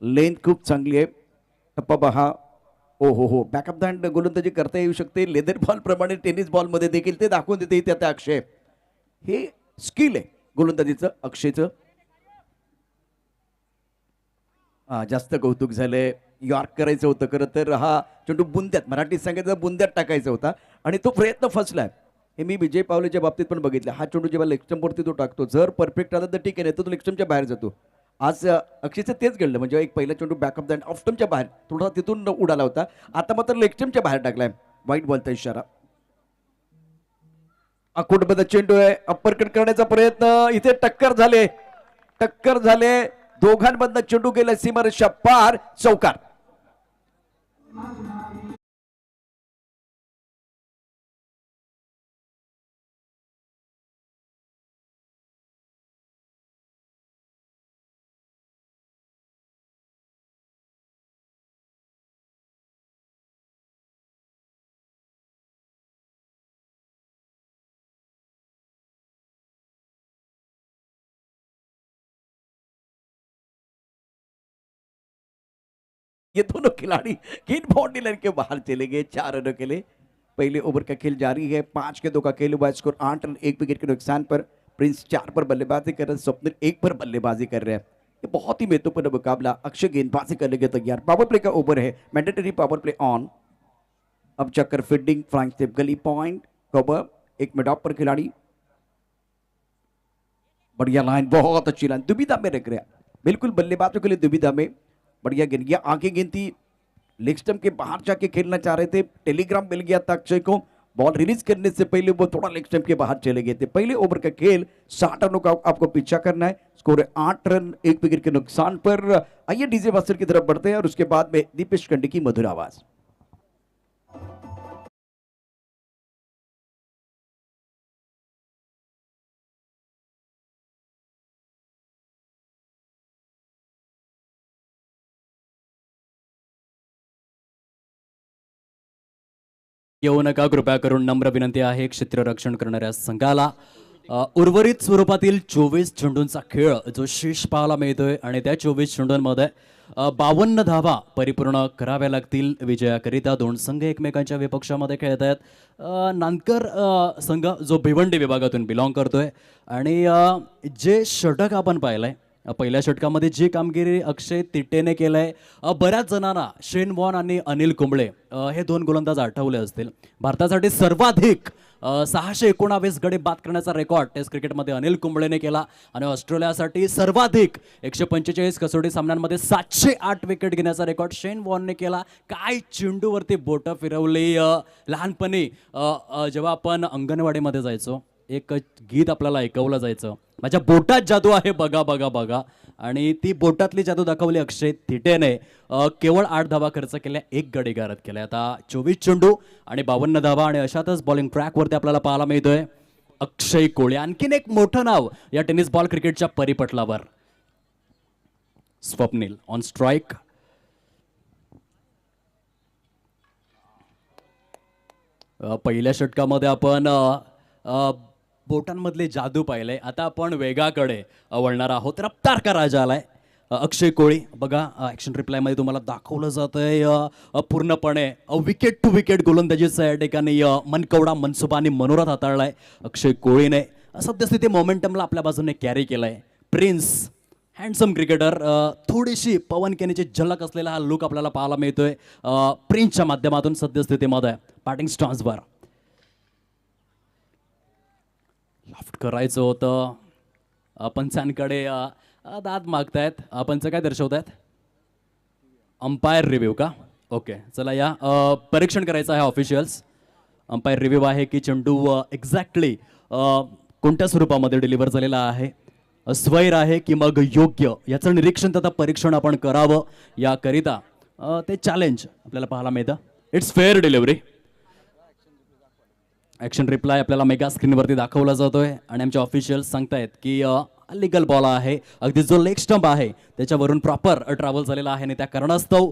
लेंथ खूप चांगली आहे. टप्पा पहा, ओ हो हो, बॅकअप द हँड गोलंदाजी करता येऊ शकते. लेदर बॉल प्रमाणे टेनिस बॉलमध्ये देखील ते दाखवून देते इथे आता अक्षय. हे स्किल आहे गोलंदाजीचं अक्षयचं. जास्त कौतुक झालंय. यॉर्क करायचं होतं खरं तर, हा चेंडू बुंद्यात, मराठीत सांगायचं बुंद्यात टाकायचा होता आणि तो प्रयत्न फसलाय. हे मी विजय पावलेच्या बाबतीत पण बघितलं. हा चेंडू जेव्हा लेगस्टंपवरती तो टाकतो, जर परफेक्ट आला तर ठीक आहे, नाही तर तो लेगस्टंपच्या बाहेर जातो. आज अक्षयचं तेच घडलं. म्हणजे एक पहिला चेंडू बॅकअप द ऑफ स्टंपच्या बाहेर थोडा तिथून उडाला होता, आता मात्र लेगस्टंपच्या बाहेर टाकलाय. वाईट बॉलचा इशारा. अकोटबद्ध चेंडू आहे, अप्पर कट करण्याचा प्रयत्न, इथे टक्कर झाले. दोघांमधनं चेंडू गेला सीमारेषा पार, चौकार. ये दोनों खिलाड़ी किन बाउंड्री लाइन के बाहर चले गए. 4 रनों के लिए पहले ओवर का खेल जारी है. 5 के 2 का खेल हुआ. स्कोर 8 रन 1 विकेट के नुकसान पर. प्रिंस 4 पर बल्लेबाजी कर रहे हैं, स्वप्निल 1 पर बल्लेबाजी कर रहे हैं. ये बहुत ही महत्वपूर्ण मुकाबला. अक्षय गेंदबाजी करने के तैयार. पावर प्ले का ओवर है, मैंडेटरी पावर प्ले ऑन. अब चक्कर फील्डिंग, फ्लाइंग स्टेप, गली पॉइंट कवर. एक मिड ऑफ पर खिलाड़ी, बढ़िया लाइन, बहुत अच्छी लाइन, दुविधा में रख रहे हैं, बिल्कुल बल्लेबाजों के लिए दुविधा में. बढ़िया गेंद, ये आगे गेंद थी, लेग स्टंप के बाहर जाके खेलना चाह रहे थे. टेलीग्राम मिल गया था अक्षय को. बॉल रिलीज करने से पहले वो थोड़ा लेग स्टंप के बाहर चले गए थे. पहले ओवर का खेल 60 रनों का आपको पीछा करना है. स्कोर है 8 रन 1 विकेट के नुकसान पर. आइए डीजे वासर की तरफ बढ़ते हैं और उसके बाद में दीपेश कंडी की मधुर आवाज. येऊ नका, कृपया करून नम्र विनंती आहे क्षेत्ररक्षण करणाऱ्या संघाला. उर्वरित स्वरूपातील 24 चेंडूंचा खेळ जो शेष पाहायला मिळतोय आणि त्या 24 चेंडूंमध्ये 52 धावा परिपूर्ण कराव्या लागतील विजयाकरिता. दोन संघ एकमेकांच्या विपक्षामध्ये खेळत आहेत. नानकर संघ जो भिवंडी विभागातून बिलॉंग करतोय आणि जे षटक आपण पाहिलंय, पहिल्या षटकामध्ये जी कामगिरी अक्षय तिटेने केलंय, बऱ्याच जणांना शेन वॉन आणि अनिल कुंबळे हे दोन गोलंदाज आठवले असतील. भारतासाठी सर्वाधिक 619 गडी बाद करण्याचा रेकॉर्ड टेस्ट क्रिकेटमध्ये अनिल कुंबळेने केला आणि ऑस्ट्रेलियासाठी सर्वाधिक 145 कसोटी सामन्यांमध्ये 708 विकेट घेण्याचा रेकॉर्ड शेन वॉनने केला. काय चेंडूवरती बोटं फिरवली. लहानपणी जेव्हा आपण अंगणवाडीमध्ये जायचो, एक गीत आपल्याला ऐकवलं जायचं, माझ्या बोटात जादू आहे बघा बघा बघा, आणि ती बोटातली जादू दाखवली अक्षय थिटेने. केवळ 8 धावा खर्च केल्या, 1 गडी गारद केल्या. आता 24 चेंडू आणि 52 धावा आणि अशातच बॉलिंग ट्रॅकवरती आपल्याला पाहायला मिळतोय अक्षय कोळी. आणखीन एक मोठं नाव या टेनिस बॉल क्रिकेटच्या परिपटलावर, स्वप्नील ऑन स्ट्राईक. पहिल्या षटकामध्ये आपण बोटांमधले जादू पाहिले. आता आपण वेगाकडे वळणार आहोत. रफ्तार का राजा आलाय अक्षय कोळी. बघा ॲक्शन रिप्लायमध्ये तुम्हाला दाखवलं जातंय पूर्णपणे विकेट टू विकेट गोलंदाजीचा या ठिकाणी मनकवडा, मनसुबा आणि मनोरथ हाताळलाय अक्षय कोळीने. सद्यस्थिती मोमेंटमला आपल्या बाजूने कॅरी केलाय. प्रिन्स हँडसम क्रिकेटर, थोडीशी पवन केनीची झलक असलेला हा लुक आपल्याला पाहायला मिळतोय प्रिन्सच्या माध्यमातून सद्यस्थितीमध्ये. बॅटिंग स्टान्सवर लॉफ्ट करायचं होतं. पंचांकडे दाद मागतायत. पंच काय दर्शवत आहेत? अंपायर रिव्ह्यू का? ओके, चला या परीक्षण करायचं आहे ऑफिशियल्स. अंपायर रिव्ह्यू आहे की चेंडू एक्झॅक्टली कोणत्या स्वरूपामध्ये डिलिव्हर झालेला आहे, स्वैर आहे की मग योग्य, याचं निरीक्षण तथा परीक्षण आपण करावं. याकरिता ते चॅलेंज आपल्याला पाहायला मिळतं. It's fair delivery. Action reply आपल्याला मेगा स्क्रीनवरती दाखवला जातोय आणि आमचे ऑफिशियल्स सांगतायत की लिगल बॉल आहे. अगदी जो लेग स्टंप आहे त्याच्यावरून प्रॉपर ट्रॅव्हल झालेला आहे आणि त्या कारणास्तव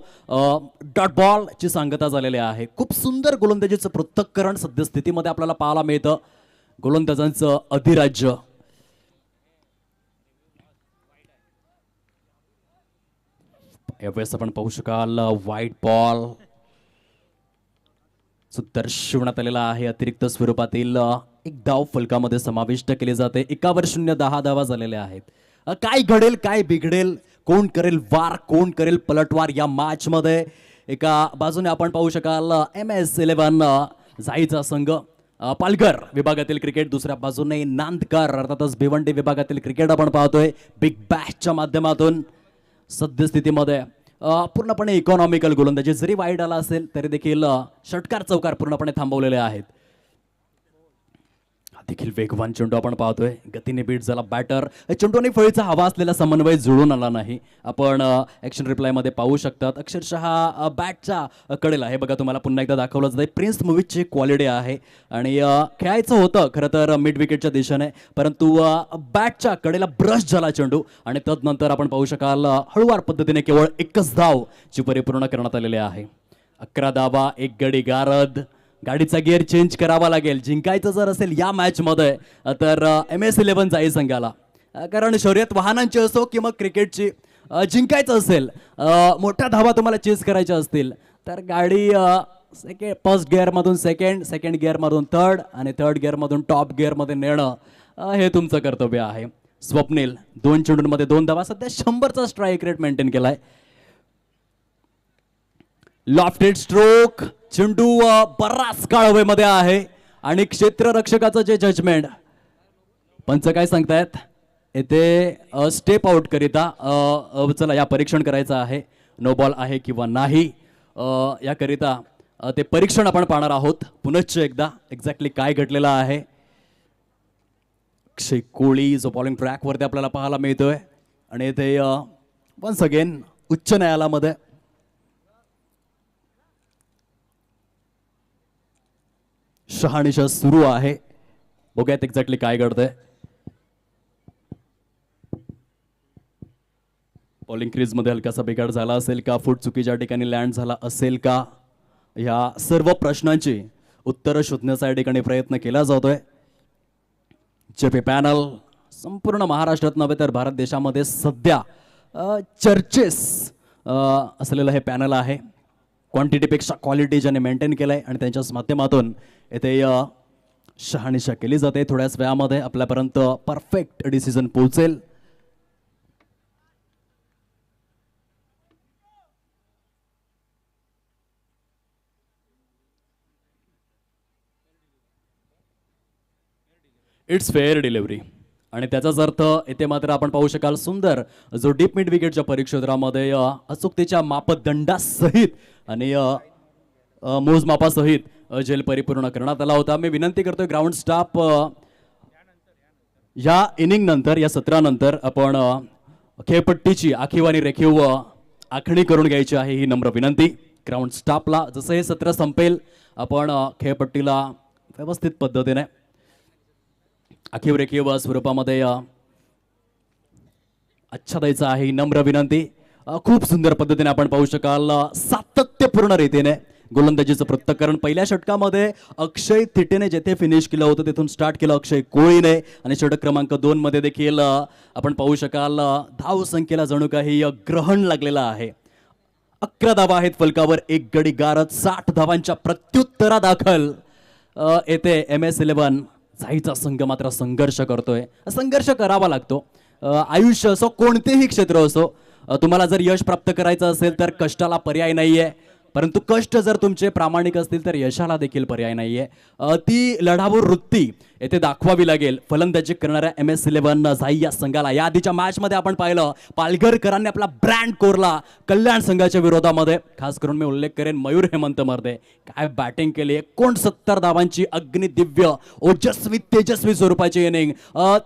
डॉट बॉलची सांगता झालेली आहे. खूप सुंदर गोलंदाजीचं पृथक्करण सद्यस्थितीमध्ये आपल्याला पाहायला मिळतं. गोलंदाजांचं अधिराज्य. यावेळेस आपण पाहू शकाल व्हाईट बॉल दर्शवण्यात आलेला आहे. अतिरिक्त स्वरूपातील एक धाव फलकामध्ये समाविष्ट केले जाते. 1 10 धावा झालेल्या आहेत. काय घडेल, काय बिघडेल, कोण करेल वार, कोण करेल पलटवार या मॅच मध्ये. एका बाजूने आपण पाहू शकाल MS11 जाईचा संघ, पालघर विभागातील क्रिकेट. दुसऱ्या बाजूने नांदकर अर्थातच भिवंडी विभागातील क्रिकेट आपण पाहतोय बिग बॅशच्या माध्यमातून. सद्यस्थितीमध्ये पूर्णपणे इकॉनॉमिकल गोलंदाजी. जरी वाईड आला असेल तरी देखील षटकार चौकार पूर्णपणे थांबवलेले आहेत. देखील वेगवान चेंडू आपण पाहतोय. गतीने बीट झाला बॅटर. चेंडू आणि फळीचा हवा असलेला समन्वय जुळून आला नाही. आपण ॲक्शन रिप्लायमध्ये पाहू शकतात. अक्षरशः बॅटच्या कडेला हे बघा तुम्हाला पुन्हा एकदा दाखवलं जातं. प्रिन्स मूवीची क्वालिटी आहे आणि खेळायचं होतं खरं तर मिड विकेटच्या दिशेने, परंतु बॅटच्या कडेला ब्रश झाला चेंडू आणि तदनंतर आपण पाहू शकाल हळूवार पद्धतीने केवळ 1च धाव ची परिपूर्ण करण्यात आलेली आहे. 11 धावा, 1 गडी गारद. गाडीचा गिअर चेंज करावा लागेल जिंकायचं जर असेल या मॅच मध्ये तर MS11 जाई संघाला. कारण शर्यत वाहनांची असो की मग क्रिकेटची, जिंकायचं असेल, मोठ्या धावा तुम्हाला चेस करायच्या असतील तर गाडी फर्स्ट गिअरमधून सेकंड गिअरमधून थर्ड आणि थर्ड गिअरमधून टॉप गिअरमध्ये नेणं हे तुमचं कर्तव्य आहे. स्वप्नील 2 चेंडूंमध्ये 2 धावा. सध्या 100चा स्ट्राईक रेट मेंटेन केलाय. Lofted stroke. चेंडू बराच काळ हवेमध्ये आहे आणि क्षेत्ररक्षकाचं जे जजमेंट, पंच काय सांगतायत येथे स्टेप आउट करिता चला या परीक्षण करायचं आहे. नो बॉल आहे किंवा नाही याकरिता ते परीक्षण आपण पाहणार आहोत. पुनश्च एकदा एक्झॅक्टली काय घडलेलं आहे. अक्षय कोळी जो बॉलिंग ट्रॅकवरती आपल्याला पाहायला मिळतोय आणि येथे वन्स अगेन उच्च न्यायालयामध्ये शहानिशा सुरू आहे. बघूयात एक्झॅक्टली काय घडतंय. बॉलिंग क्रीज मध्ये हलकासा बिघाड झाला असेल का, फूट चुकीच्या ठिकाणी लँड झाला असेल का, या सर्व प्रश्नांची उत्तरं शोधण्याचा या ठिकाणी प्रयत्न केला जातोय. जेपी पॅनल संपूर्ण महाराष्ट्रात नव्हे तर भारत देशामध्ये सध्या चर्चेस असलेलं हे पॅनल आहे. क्वांटिटीपेक्षा क्वालिटी ज्याने मेंटेन केलं आहे आणि त्यांच्याच माध्यमातून येथे शहानिशा केली जाते. थोड्याच वेळामध्ये आपल्यापर्यंत परफेक्ट डिसिजन पोहोचेल. इट्स फेअर डिलिव्हरी आणि त्याचाच अर्थ येथे मात्र आपण पाहू शकाल सुंदर जो डीप मिड विकेटच्या परिक्षेत्रामध्ये अचूकतेच्या मापदंडासहित आणि मोजमापासहित झेल परिपूर्ण करण्यात आला होता. मी विनंती करतोय ग्राउंड स्टाफ या इनिंग नंतर या सत्रानंतर आपण खेळपट्टीची आखीव आणि रेखीव आखणी करून घ्यायची आहे ही नम्र विनंती ग्राउंड स्टाफला. जसं हे सत्र संपेल आपण खेळपट्टीला व्यवस्थित पद्धतीने आखीव रेखीव स्वरूपामध्ये आच्छादायचं आहे ही नम्र विनंती. खूप सुंदर पद्धतीने आपण पाहू शकाल सातत्यपूर्ण रीतीने गोलंदाजीचं पृथक्करण. पहिल्या षटकामध्ये अक्षय थिटेने जेथे फिनिश केलं होतं तिथून स्टार्ट केलं अक्षय कोळीने आणि षटक क्रमांक 2 मध्ये देखील आपण पाहू शकाल धाव संख्येला जणू काही ग्रहण लागलेलं आहे. 11 धावा आहेत फलकावर, एक गडी गारद. 60 धावांच्या प्रत्युत्तरादाखल येथे MS11 जाईचा संघ मात्र संघर्ष करतोय. संघर्ष करावा लागतो. आयुष्य असो कोणतेही क्षेत्र असो, तुम्हाला जर यश प्राप्त करायचं असेल तर कष्टाला पर्याय नाहीये, परंतु कष्ट जर तुमचे प्रामाणिक असतील तर यशाला देखील पर्याय नाहीये. ती लढाऊ वृत्ती येथे दाखवावी लागेल फलंदाजी करणाऱ्या MS11 झाई या संघाला. या आधीच्या मॅचमध्ये आपण पाहिलं पालघरकरांनी आपला ब्रँड कोरला कल्याण संघाच्या विरोधामध्ये. खास करून मी उल्लेख करेन मयूर हेमंत मर्दे, काय बॅटिंग केली. 69 धावांची अग्निदिव्य ओजस्वी तेजस्वी स्वरूपाची इनिंग.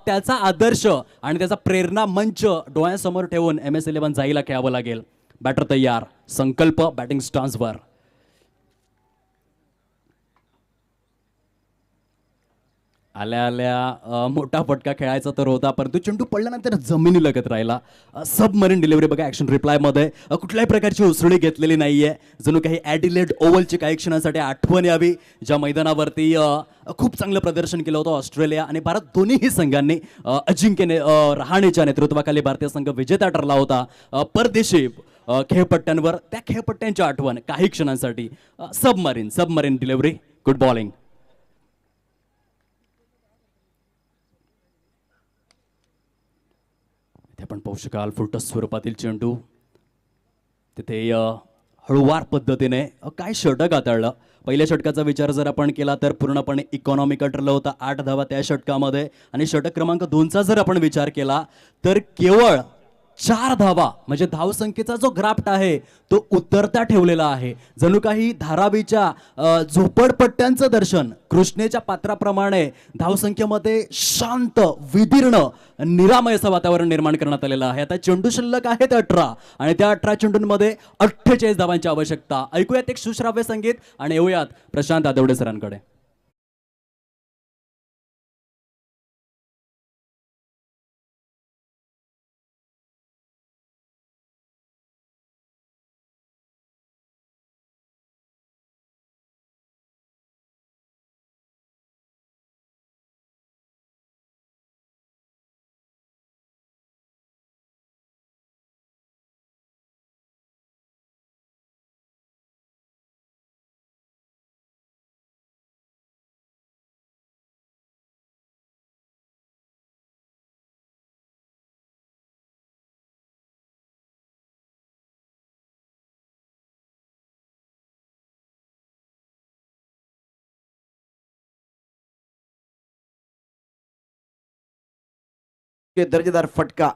त्याचा आदर्श आणि त्याचा प्रेरणा मंच डोळ्यासमोर ठेवून MS11 झाईला खेळावं लागेल. बॅटर तयार, संकल्प बॅटिंग स्टान्सवर. आल्या आल्या मोठा फटका खेळायचा तर होता, परंतु चेंडू पडल्यानंतर जमिनी लगत राहिला. सबमरीन डिलिव्हरी बघा ॲक्शन रिप्लायमध्ये कुठल्याही प्रकारची उसळी घेतलेली नाहीये. जणू काही ॲडिलेड ओव्हलची काही क्षणांसाठी आठवण यावी ज्या मैदानावरती खूप चांगलं प्रदर्शन केलं होतं ऑस्ट्रेलिया आणि भारत दोन्हीही संघांनी. अजिंक्य रहाणेच्या नेतृत्वाखाली भारतीय संघ विजेता ठरला होता परदेशी खेळपट्ट्यांवर. त्या खेळपट्ट्यांची आठवण काही क्षणांसाठी. Submarine delivery, good bowling. आपण पाहू शकाल फुलटस स्वरूपातील चेंडू तिथे हळूवार पद्धतीने काय षटक हाताळलं. पहिल्या षटकाचा विचार जर आपण केला तर पूर्णपणे इकॉनॉमिकल ठरलं होतं. 8 धावा त्या षटकामध्ये आणि षटक क्रमांक 2चा जर आपण विचार केला तर केवळ 4 धावा म्हणजे धावसंख्येचा जो ग्राफ्ट आहे तो उतरता ठेवलेला आहे. जणू काही धारावीच्या झोपडपट्ट्यांचं दर्शन कृष्णेच्या पात्राप्रमाणे धावसंख्येमध्ये शांत विदीर्ण निरामय असं वातावरण निर्माण करण्यात आलेलं आहे. आता चेंडू शिल्लक आहेत 18 आणि त्या 18 चेंडूंमध्ये 48 धावांची आवश्यकता. ऐकूयात एक सुश्राव्य संगीत आणि येऊयात प्रशांत आदवडे सरांकडे. दर्जेदार फटका,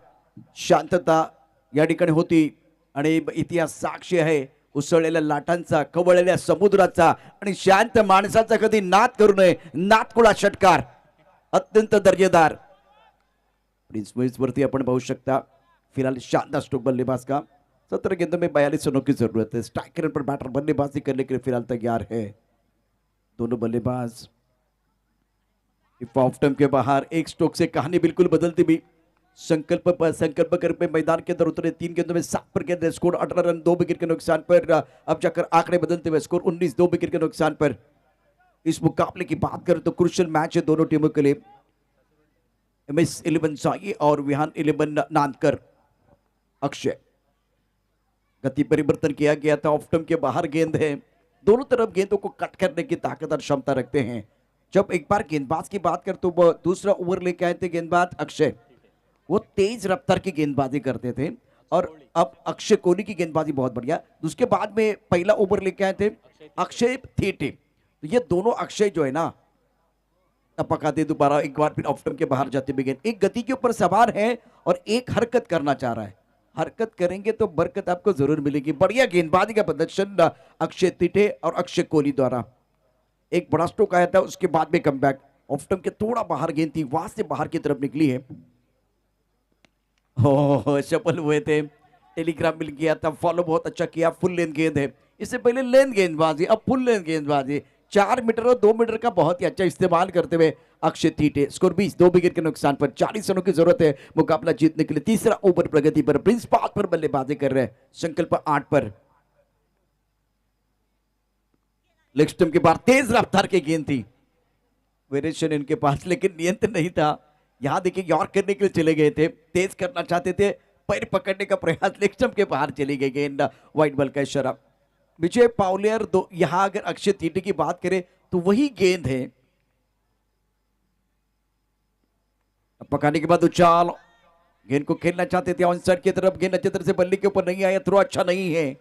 शांतता या ठिकाणी होती आणि इतिहास साक्षी आहे उसळलेल्या लाटांचा, खवळलेल्या समुद्राचा आणि शांत माणसाचा. कधी नाद करू नये, नादखुळा षटकार अत्यंत दर्जेदार. प्रिन्स मुइज वरती आपण पाहू शकता फिलहाल शानदार स्ट्रोक बल्लेबाज का. 17 गेंदों में 42 रनों की जरूरत है. स्ट्राइकर पर बैटर बल्लेबाजी करने के लिए फिलहाल तैयार है. दोनों बल्लेबाज ऑफ टर्म के बाहर. एक स्ट्रोक से कहानी बिल्कुल बदलती भी. संकल्प करके मैदान के अंदर उतरे. 3 गेंदों में 7 पर गेंद. स्कोर 18 रन 2 विकेट के नुकसान पर. अब जाकर आंकड़े बदलते हुए स्कोर 19 2 विकेट के नुकसान पर. इस मुकाबले की बात करें तो क्रुशियल मैच है दोनों टीमों के लिए। MS11 साई और विहान 11 नानकर। अक्षय, गति परिवर्तन किया गया था, ऑफ स्टंप के बाहर गेंद है। दोनों तरफ गेंदों को कट करने की ताकत और क्षमता रखते हैं। जब एक बार गेंदबाज की बात कर तो वो दूसरा ओवर लेके आए थे गेंदबाज अक्षय, वो तेज रफ्तार की गेंदबाजी करते थे और अब अक्षय कोहली की गेंदबाजी बहुत बढ़िया। उसके बाद में पहला ओवर लेके आए थे अक्षय थीटे। तो ये दोनों अक्षय जो है ना टपकाते दोबारा एक बार फिर ऑफ स्टंप के बाहर जाते हुए गेंद, एक गति के ऊपर सवार है और एक हरकत करना चाह रहा है। हरकत करेंगे तो बरकत आपको जरूर मिलेगी। बढ़िया गेंदबाजी का प्रदर्शन अक्षय तीटे और अक्षय कोहली द्वारा। एक बड़ा स्ट्रोक आया था, उसके बाद में कमबैक, ऑफ स्टंप के थोड़ा बाहर गेंद थी, वहां से बाहर की तरफ निकली है। हो सफल हुए थे, टेलीग्राम मिल गया था, फॉलो बहुत अच्छा किया। फुल लेंथ गेंद है, इससे पहले लेंथ गेंदबाजी, अब फुल लेंथ गेंदबाजी। 4 मीटर और 2 मीटर का बहुत ही अच्छा इस्तेमाल करते हुए अक्षय तीटे। स्कोर 20, 2 विकेट के नुकसान पर 40 रनों की जरूरत है मुकाबला जीतने के लिए। तीसरा ओवर प्रगति पर, प्रिंस पाथ पर बल्लेबाजी कर रहे हैं, संकल्प 8 पर। लेग स्टंप के बाहर तेज रफ्तार की गेंद थी, वेरिएशन इनके पास, लेकिन नियंत्रण नहीं था। यहां देखिए यॉर्क करने के लिए चले गए थे, तेज करना चाहते थे, पैर पकड़ने का प्रयास, लेग स्टंप के बाहर चली गई गेंद, व्हाइट बॉल का इशारा। विजय पाउलियर दो, यहां अगर अक्षय तीटे की बात करें तो वही गेंद है। पकाने के बाद उछाल, गेंद को खेलना चाहते थे ऑन साइड की तरफ, गेंद अच्छी तरह से बल्ले के ऊपर नहीं आया, थ्रो अच्छा नहीं है,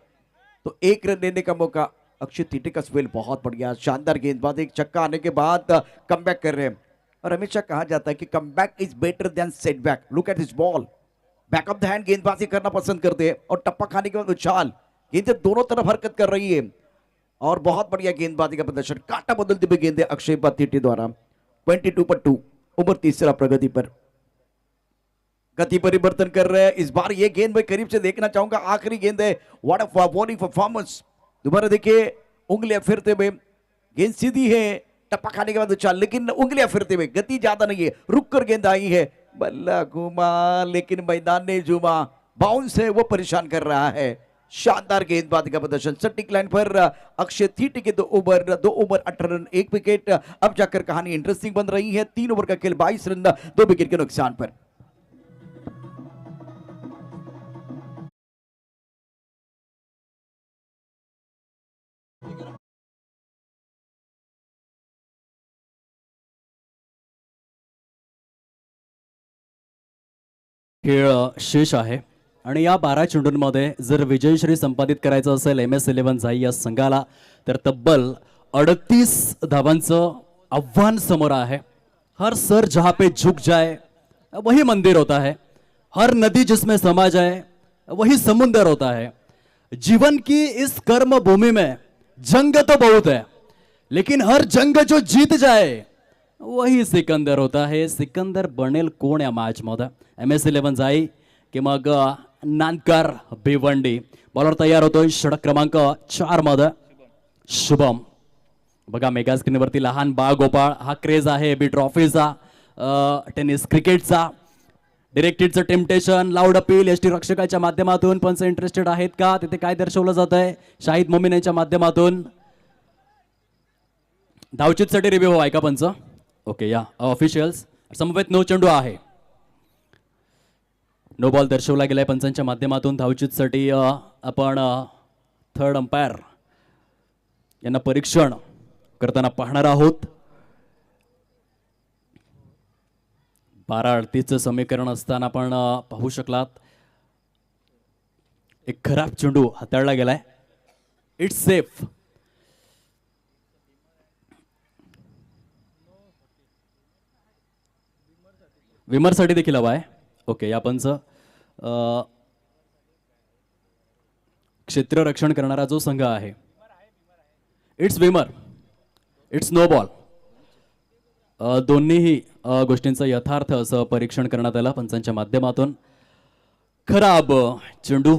तो 1 रन लेने का मौका। अक्षय तीटे का स्पेल बहुत बढ़िया, शानदार गेंदबाज, एक छक्का आने के बाद कमबैक कर रहे हैं। और हमेशा कहा जाता है कि comeback is better than setback. Look at this ball, back of the hand गेंदबाजी करना पसंद करते हैं और टप्पा खाने के बाद उछाल, गेंद दोनों तरफ हरकत कर रही है और बहुत बढ़िया गेंदबाजी का प्रदर्शन। कांटा बदलते हुए गेंद अक्षय तीटे द्वारा। 22 पर 2, ओवर तीसरा प्रगति पर। गति परिवर्तन कर रहे हैं इस बार, ये गेंद मैं करीब से देखना चाहूंगा, आखिरी गेंद है। What a bowling performance. दोबारा देखिए, उंगलियां फिरते हुए, गेंद सीधी है, टप्पा खाने के बाद उछाल, लेकिन उंगलियां फिरते हुए, गति ज्यादा नहीं है, रुक कर गेंद आई है, बल्ला घूमा लेकिन मैदान ने झूमा, बाउंस है वो परेशान कर रहा है। शानदार गेंदबाजी का प्रदर्शन। सटीक लाइन पर अक्षय तीटे के 2 ओवर 18 रन 1 विकेट। अब जाकर कहानी इंटरेस्टिंग बन रही है। 3 ओवर का खेल, 22 रन 2 विकेट के नुकसान पर। खेळ शेष आहे आणि या 12 चेंडूंमध्ये जर विजयश्री संपादित करायचं असेल MS11 जाई या संघाला, तर तब्बल 38 धावांचं आव्हान समोर आहे। हर सर जहां पे झुक जाए वही मंदिर होता है, हर नदी जिसमें समा जाए वही समुंदर होता है। जीवन की इस कर्म भूमि में जंग तो बहुत है, लेकिन हर जंग जो जीत जाए वही सिकंदर होता है। सिकंदर बनेल कोण या मॅच मध्ये, MS11 जाई की मग नानकर भिवंडी। बॉलर तयार होतोय षटक क्रमांक 4 मध्ये शुभम। बघा मेगा स्क्रीनवरती लहान बाळ गोपाळ हा क्रेज आहे बी ट्रॉफीचा, टेनिस क्रिकेटचा। डिरेक्टेडचं टेम्पटेशन, लाऊड अपील एसटी रक्षकाच्या माध्यमातून पंच इंटरेस्टेड आहेत का, तिथे काय दर्शवलं जात आहे शाहिद मोमीन यांच्या माध्यमातून। धावचीतसाठी रिव्ह्यू हो ऐका पंच। ओके या ऑफिशियल्स, समवेत 9 चेंडू आहे, नो बॉल दर्शवला गेलाय पंचांच्या माध्यमातून। धावचीतसाठी आपण थर्ड अंपायर यांना परीक्षण करताना पाहणार आहोत। 12-38चं समीकरण असताना आपण पाहू शकलात एक खराब चेंडू हाताळला गेलाय। It's safe. विमरसाठी देखील हवा आहे। ओके या पंच क्षेत्ररक्षण करणारा जो संघ आहे इट्स विमर, इट्स नो बॉल। दोन्हीही गोष्टींचं यथार्थ असं परीक्षण करण्यात आलं पंचांच्या माध्यमातून। खराब चेंडू,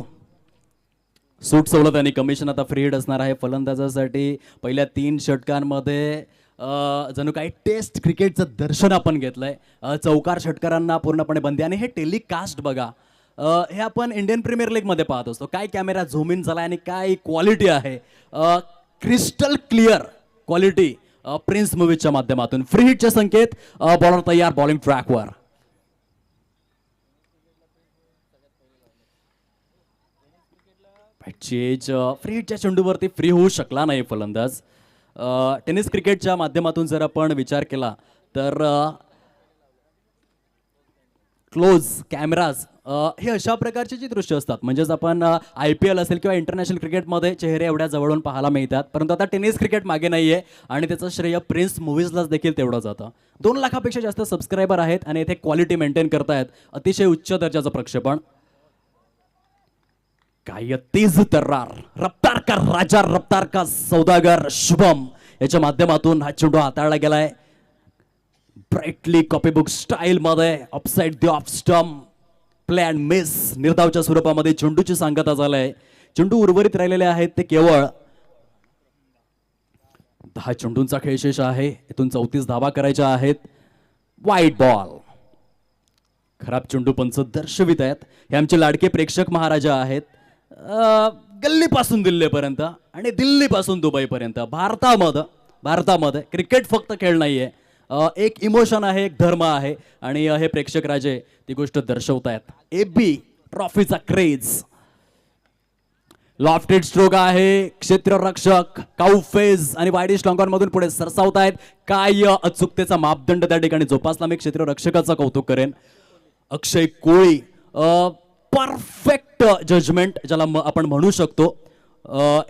सूट सवलत आणि कमिशन आता फ्री हिट असणार आहे फलंदाजासाठी। पहिल्या 3 षटकांमध्ये जणू काही टेस्ट क्रिकेटचं दर्शन आपण घेतलंय। चौकार षटकारांना पूर्णपणे बंदी आणि हे टेलिकास्ट बघा, हे आपण इंडियन प्रीमियर लीग मध्ये पाहत असतो। काय कॅमेरा झूम इन झालाय आणि काय क्वालिटी आहे, क्रिस्टल क्लिअर क्वालिटी प्रिन्स मूवीजच्या माध्यमातून. फ्री हिटचे संकेत, बॉलर तयार, बॉलिंग ट्रॅकवर. चेज फ्री हिटच्या चेंडूवरती फ्री होऊ शकला नाही फलंदाज. टेनिस क्रिकेटच्या माध्यमातून जर आपण विचार केला तर क्लोज कॅमेराज हे अशा प्रकारची जी दृश्य असतात, म्हणजेच आपण IPL असेल किंवा इंटरनॅशनल क्रिकेटमध्ये चेहरे एवढ्या जवळून पाहायला मिळतात, परंतु आता टेनिस क्रिकेट मागे नाहीये आणि त्याचं श्रेय प्रिन्स मूवीजलाच देखील तेवढं जातं. 2 लाखापेक्षा जास्त सबस्क्रायबर आहेत आणि इथे क्वालिटी मेंटेन करतायत. अतिशय उच्च दर्जाचं प्रक्षेपण. काय तेज तर्रार, रफ्तार का राजा, रफ्तार का सौदागर शुभम याच्या माध्यमातून हा चेंडू हाताळला गेलाय. ब्राईटली कॉपीबुक स्टाईल मध्ये outside the off stump, play and miss निर्धावच्या स्वरूपामध्ये चेंडूची सांगता झालाय. चेंडू उर्वरित राहिलेले आहेत ते केवळ 10 चेंडूंचा खेळ शेष आहे. इथून 34 धावा करायच्या आहेत. वाईट बॉल. खराब चेंडू पंच दर्शवित आहेत. हे आमचे लाडके प्रेक्षक महाराजा आहेत. गल्लीपासून दिल्लीपर्यंत आणि दिल्लीपासून दुबईपर्यंत भारतामध्ये क्रिकेट फक्त खेळ नाहीये, एक इमोशन आहे, एक धर्म आहे आणि हे प्रेक्षक राजे ती गोष्ट दर्शवतायत. AB ट्रॉफीचा क्रेज. लॉफ्टेड स्ट्रोक आहे. क्षेत्ररक्षक काउफेज आणि वाईडिश लॉंगॉन मधून पुढे सरसावतायत. काय अचूकतेचा मापदंड त्या ठिकाणी जोपासला. मी क्षेत्ररक्षकाचं कौतुक करेन. अक्षय कोळी परफेक्ट जजमेंट ज्याला आपण म्हणू शकतो.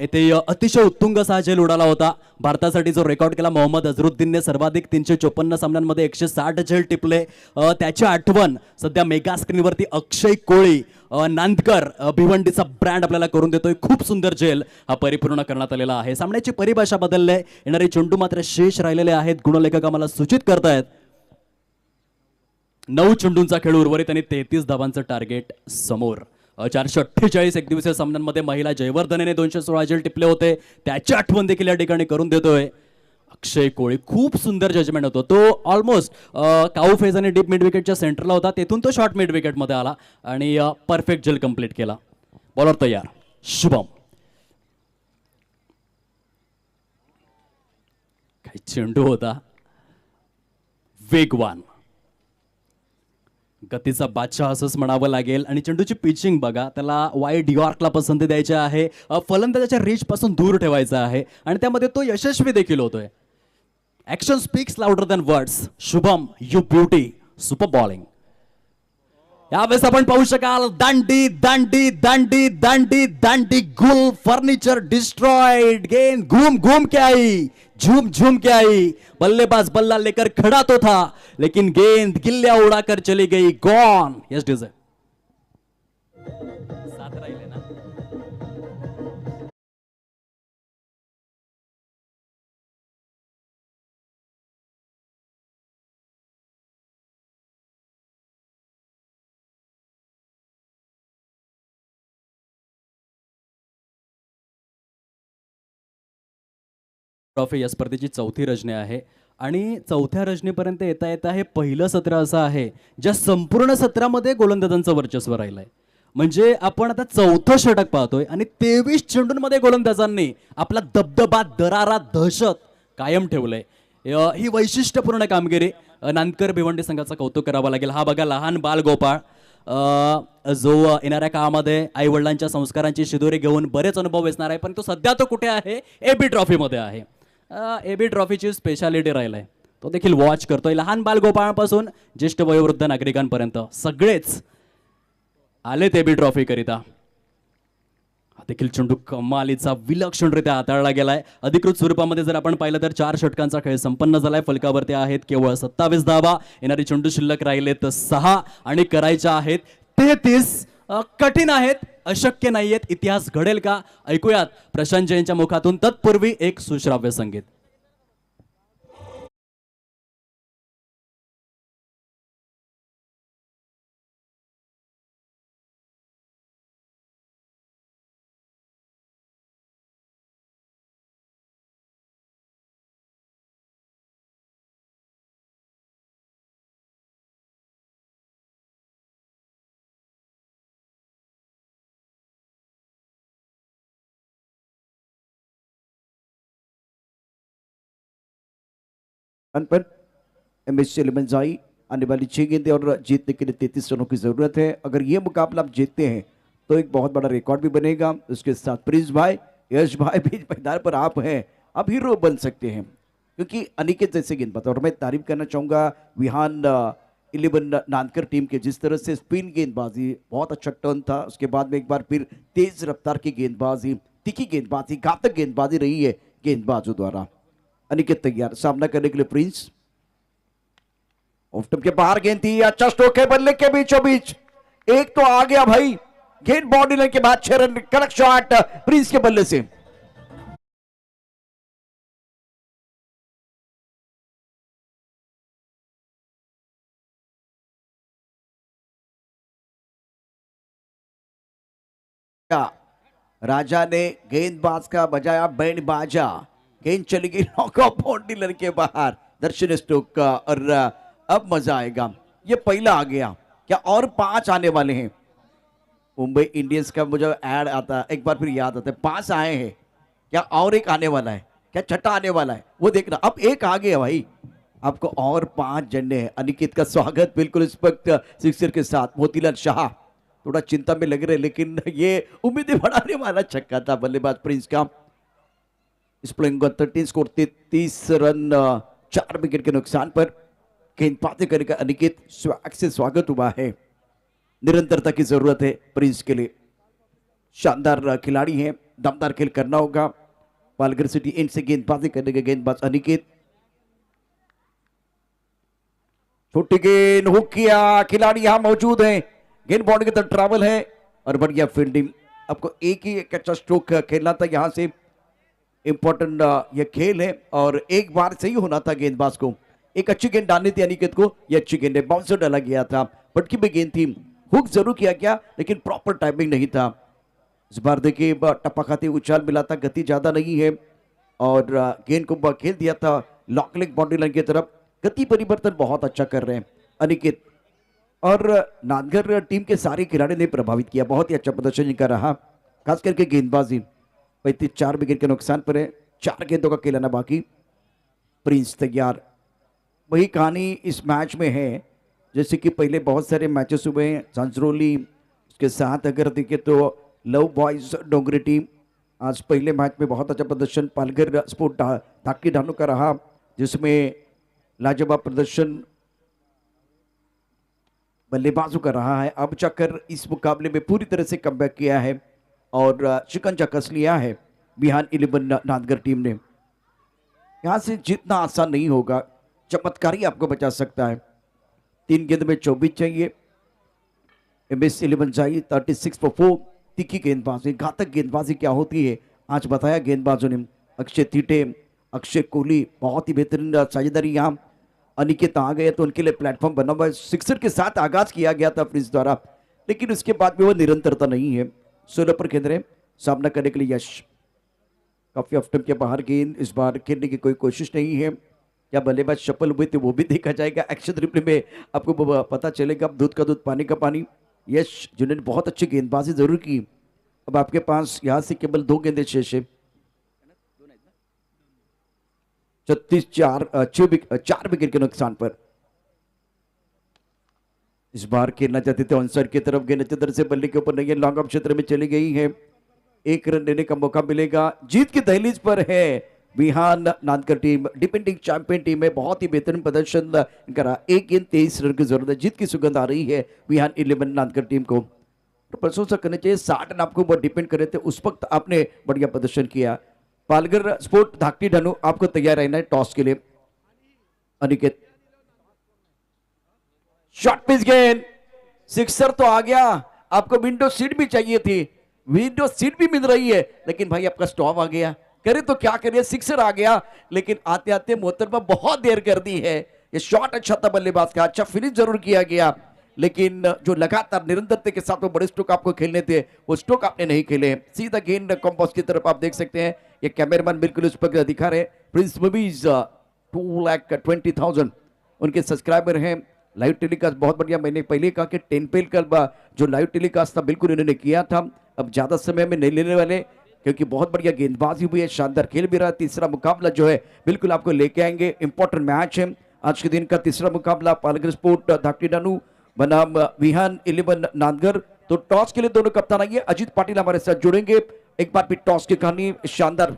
येथे अतिशय उत्तुंग असा झेल उडाला होता. भारतासाठी जो रेकॉर्ड केला मोहम्मद अझरुद्दीनने, सर्वाधिक 354 सामन्यांमध्ये 160 झेल टिपले, त्याची आठवण सध्या मेगा स्क्रीनवरती अक्षय कोळी नांदकर भिवंडीचा ब्रँड आपल्याला करून देतोय. खूप सुंदर झेल हा परिपूर्ण करण्यात आलेला आहे. सामन्याची परिभाषा बदलले, येणारे चेंडू मात्र शेष राहिलेले आहेत. गुणलेखक आम्हाला सूचित करतायत 9 चेंडूंचा खेळ उर्वरित आणि 33 धावांचं टार्गेट समोर. 448 एकदिवसीय सामन्यांमध्ये महिला जयवर्धनेने 216 झेल टिपले होते, त्याची आठवण देखील या ठिकाणी करून देतोय अक्षय कोळी. खूप सुंदर जजमेंट होतो. तो ऑलमोस्ट काऊ फेज आणि डीप मिड विकेटच्या सेंटरला होता, तेथून तो शॉर्ट मिड विकेटमध्ये आला आणि परफेक्ट झेल कंप्लीट केला. बॉलर तयार शुभम. काही चेंडू होता, वेगवान, गतीचा बादशाह असंच म्हणावं लागेल. आणि चेंडूची पिचिंग बघा, त्याला वाईड यॉर्कला पसंती द्यायची आहे, फलंदाजाच्या रीच पासून दूर ठेवायचा आहे आणि त्यामध्ये तो यशस्वी देखील होतोय. Action speaks louder than words. Shubham you beauty, super bowling. यावेळेस आपण पाहू शकाल दांडी दांडी दांडी दांडी दांडी गुल, फर्निचर डिस्ट्रॉयड, गेंद घूम घूम के आई, झूम झूम के आई. बल्लेबाज बल्ला लेकर खड़ा तो था लेकिन गेंद गिल्लियां उड़ाकर चली गई. गॉन. Yes Dzire. ट्रॉफी या स्पर्धेची 4थी रजनी आहे आणि 4थ्या रजनीपर्यंत येता येता हे पहिलं सत्र असं आहे ज्या संपूर्ण सत्रामध्ये गोलंदाजांचं वर्चस्व राहिलंय. म्हणजे आपण आता 4थं षटक पाहतोय आणि 23 चेंडूंमध्ये गोलंदाजांनी आपला दबदबा, दरारा, दहशत कायम ठेवलंय. ही वैशिष्ट्यपूर्ण कामगिरी नांदकर भिवंडी संघाचा कौतुक करावं लागेल. हा बघा लहान बाल गोपाळ जो येणाऱ्या काळामध्ये आई वडिलांच्या संस्कारांची शिदोरी घेऊन बरेच अनुभव वेचणार आहे, पण तो सध्या तो कुठे आहे? AB ट्रॉफीमध्ये आहे. AB ट्रॉफीची स्पेशालिटी राहिलाय, तो देखील वॉच करतोय. लहान बाल गोपाळापासून ज्येष्ठ वयोवृद्ध नागरिकांपर्यंत सगळेच आलेत AB ट्रॉफी करिता. हा देखील चेंडू कमालीचा विलक्षणरित्या हाताळला गेलाय. अधिकृत स्वरूपामध्ये जर आपण पाहिलं तर 4 षटकांचा खेळ संपन्न झालाय. फलकावरती आहेत केवळ 27 धावा. येणारी चेंडू शिल्लक राहिलेत 6 आणि करायच्या आहेत 33. कठीण आहेत, अशक्य नाहीयेत. इतिहास घडेल का? ऐकूयात प्रशांत जैनच्या मुखातून. तत्पूर्वी एक सुश्राव्य संगीत. रन पर MS इलेवन जाई आने वाली 6 गेंदें और जीतने के लिए 33 रनों की जरूरत है। अगर ये मुकाबला आप जीतते हैं तो एक बहुत बड़ा रिकॉर्ड भी बनेगा। उसके साथ प्रिंस भाई, यश भाई भी मैदान पर आप हैं, आप हीरो बन सकते हैं क्योंकि अनिकेत जैसे गेंदबाज। और मैं तारीफ करना चाहूंगा विहान 11 नानकर टीम के, जिस तरह से स्पिन गेंदबाजी बहुत अच्छा टर्न था, उसके बाद में एक बार फिर तेज रफ्तार की गेंदबाजी, तीखी गेंदबाजी, घातक गेंदबाजी रही है गेंदबाजों द्वारा। अनिकेत तैयार सामना करने के लिए प्रिंस। ऑफ स्टंप के बाहर गेंद थी, अच्छा स्ट्रोक है बल्ले के बीचों बीच, एक तो आ गया भाई, गेंद बाउंड्री लाइन के बाद 6 रन, कड़क शॉट प्रिंस के बल्ले से। राजा ने गेंदबाज का बजाया बैंड बाजा, गेंद चली गई नॉकआउट बाउंड्री लाइन के बाहर, दर्शन स्टोक का। और अब मजा आएगा, ये पहला आ गया, क्या और 5 आने वाले हैं? मुंबई इंडियंस का मुझे ऐड आता एक बार फिर याद आता है, 5 आए हैं, क्या और एक आने वाला है? क्या छठा आने वाला है? वो देखना, अब एक आ गया भाई, आपको और 5 झंडे हैं। अनिकेत का स्वागत बिल्कुल इस वक्त सिक्सर के साथ। मोतीलाल शाह थोड़ा चिंता में लग रहे, लेकिन ये उम्मीदें बढ़ाने वाला छक्का था बल्लेबाज प्रिंस का। इस प्लेइंग 13 स्कोर 33 रन 4 विकेट के नुकसान पर गेंदबाजी करेगा अनिकेत। स्वैग से स्वागत हुआ है, निरंतरता की जरूरत है प्रिंस के लिए। शानदार खिलाड़ी है, दमदार खेल करना होगा। पालघर सिटी इंड से गेंदबाजी करने के गेंदबाज अनिकेत। छोटी गेंद हुक किया, खिलाड़ी यहां मौजूद है, गेंद बाउंड्री की तरफ ट्रैवल है और बढ़िया फील्डिंग। आपको एक ही अच्छा स्ट्रोक खेलना था, यहां से इंपॉर्टेंट यह खेल है और एक बार सही होना था गेंदबाज को। एक अच्छी गेंद डालनी थी अनिकेत को, यह अच्छी गेंद है, बाउंसर डाला गया था, पटकी में गेंद थी, हुक जरूर किया गया लेकिन प्रॉपर टाइमिंग नहीं था। इस बार देखिए टप्पा खाते उछाल मिला था, गति ज्यादा नहीं है और गेंद को खेल दिया था लॉक लेग बाउंड्री लाइन की तरफ। गति परिवर्तन बहुत अच्छा कर रहे हैं अनिकेत और नानगर टीम के सारे खिलाड़ी ने प्रभावित किया, बहुत ही अच्छा प्रदर्शन इनका रहा, खास करके गेंदबाजी। 4 विकेट के नुकसान पर है, 4 गेंदों का खेलना बाकी। प्रिंस तैयार, वही कहानी इस मैच में है जैसे कि पहले बहुत सारे मैचेस हुए हैं। सांजरोली उसके साथ अगर देखें तो लव बॉयज डोंगरी टीम, आज पहले मैच में बहुत अच्छा प्रदर्शन पालघर स्पोर्ट धाकी ढानू का रहा, जिसमें लाजवाब प्रदर्शन बल्लेबाजों का रहा है। अब जाकर इस मुकाबले में पूरी तरह से कमबैक किया है और शिकंजा कस लिया है बिहान 11 नानगर टीम ने। यहां से जीतना आसान नहीं होगा, चमत्कार ही आपको बचा सकता है। 3 गेंद में 24 चाहिए। MS 11 चाहिए 36 for 4। तीखी गेंदबाजी, घातक गेंदबाजी क्या होती है आज बताया गेंदबाजों ने। अक्षय तीटे, अक्षय कोहली, बहुत ही बेहतरीन साझेदारी। यहाँ अनिकेत आ गए तो उनके लिए प्लेटफॉर्म बना हुआ है। सिक्सर के साथ आगाज किया गया था प्रिंस द्वारा, लेकिन उसके बाद भी वो निरंतरता नहीं है। 16 पर खेल रहे, सामना करने के लिए यश। काफी ऑफ स्टंप के बाहर गेंद, इस बार खेलने की कोई कोशिश नहीं है। क्या बल्लेबाज सफल हुए थे वो भी देखा जाएगा एक्शन रिप्ले में, आपको पता चलेगा। अब दूध का दूध पानी का पानी। यश जिन्होंने बहुत अच्छी गेंदबाजी जरूर की, अब आपके पास यहां से केवल 2 गेंदें शेष है। 4 विकेट के नुकसान पर इस बार खेलना चाहते थे ऑन साइड की तरफ, गेंद अच्छी तरह से बल्ले के ऊपर नहीं है, लॉन्ग ऑफ क्षेत्र में चली गई है। 1 रन लेने का मौका मिलेगा। जीत की दहलीज पर है बिहान Nankar team, defending champion team है, बहुत ही बेहतरीन प्रदर्शन करा। 1 गेंद 23 रन की जरूरत है, जीत की सुगंध आ रही है बिहान 11 नानकर टीम को। तो प्रशंसा करनी चाहिए, 60 रन आपको बहुत डिपेंड करे थे, उस वक्त आपने बढ़िया प्रदर्शन किया। पालघर स्पोर्ट धाकटी ढानू आपको तैयार रहना है टॉस के लिए। अनिकेत शॉर्ट पिच गेंद, सिक्सर तो आ गया, आपको विंडो सीट भी चाहिए थी, विंडो सीट भी मिल रही है, लेकिन भाई आपका स्टॉप आ गया, करे तो क्या करिए, सिक्सर आ गया, लेकिन आते आते मोहतरमा बहुत देर कर दी है। ये शॉट अच्छा था बल्लेबाज का, अच्छा फिनिश जरूर किया गया, लेकिन जो लगातार निरंतरता के साथ वो बड़े स्ट्रोक आपको खेलने थे, वो स्ट्रोक आपने नहीं खेले। सीधा गेंद कॉम्पोस्ट की तरफ आप देख सकते हैं, ये कैमरामैन बिल्कुल उस पर दिखा रहे हैं। प्रिंस मूवीज 2,20,000 उनके सब्सक्राइबर हैं। लाइव टेलीकास्ट बहुत बढ़िया, मैंने पहले कहा कि 10 पेल का जो लाइव टेलीकास्ट था बिल्कुल इन्होंने किया था। अब ज्यादा समय में नहीं लेने वाले, क्योंकि बहुत बढ़िया गेंदबाजी हुई है, शानदार खेल भी रहा है। तीसरा मुकाबला जो है बिल्कुल आपको लेके आएंगे, इंपॉर्टेंट मैच है आज के दिन का तीसरा मुकाबला पालघर स्पोर्ट धाकटी डानू बनाम विहान 11 नांदगर। तो टॉस के लिए दोनों कप्तान आइए, अजीत पाटिल हमारे साथ जुड़ेंगे। एक बार भी टॉस की कहानी शानदार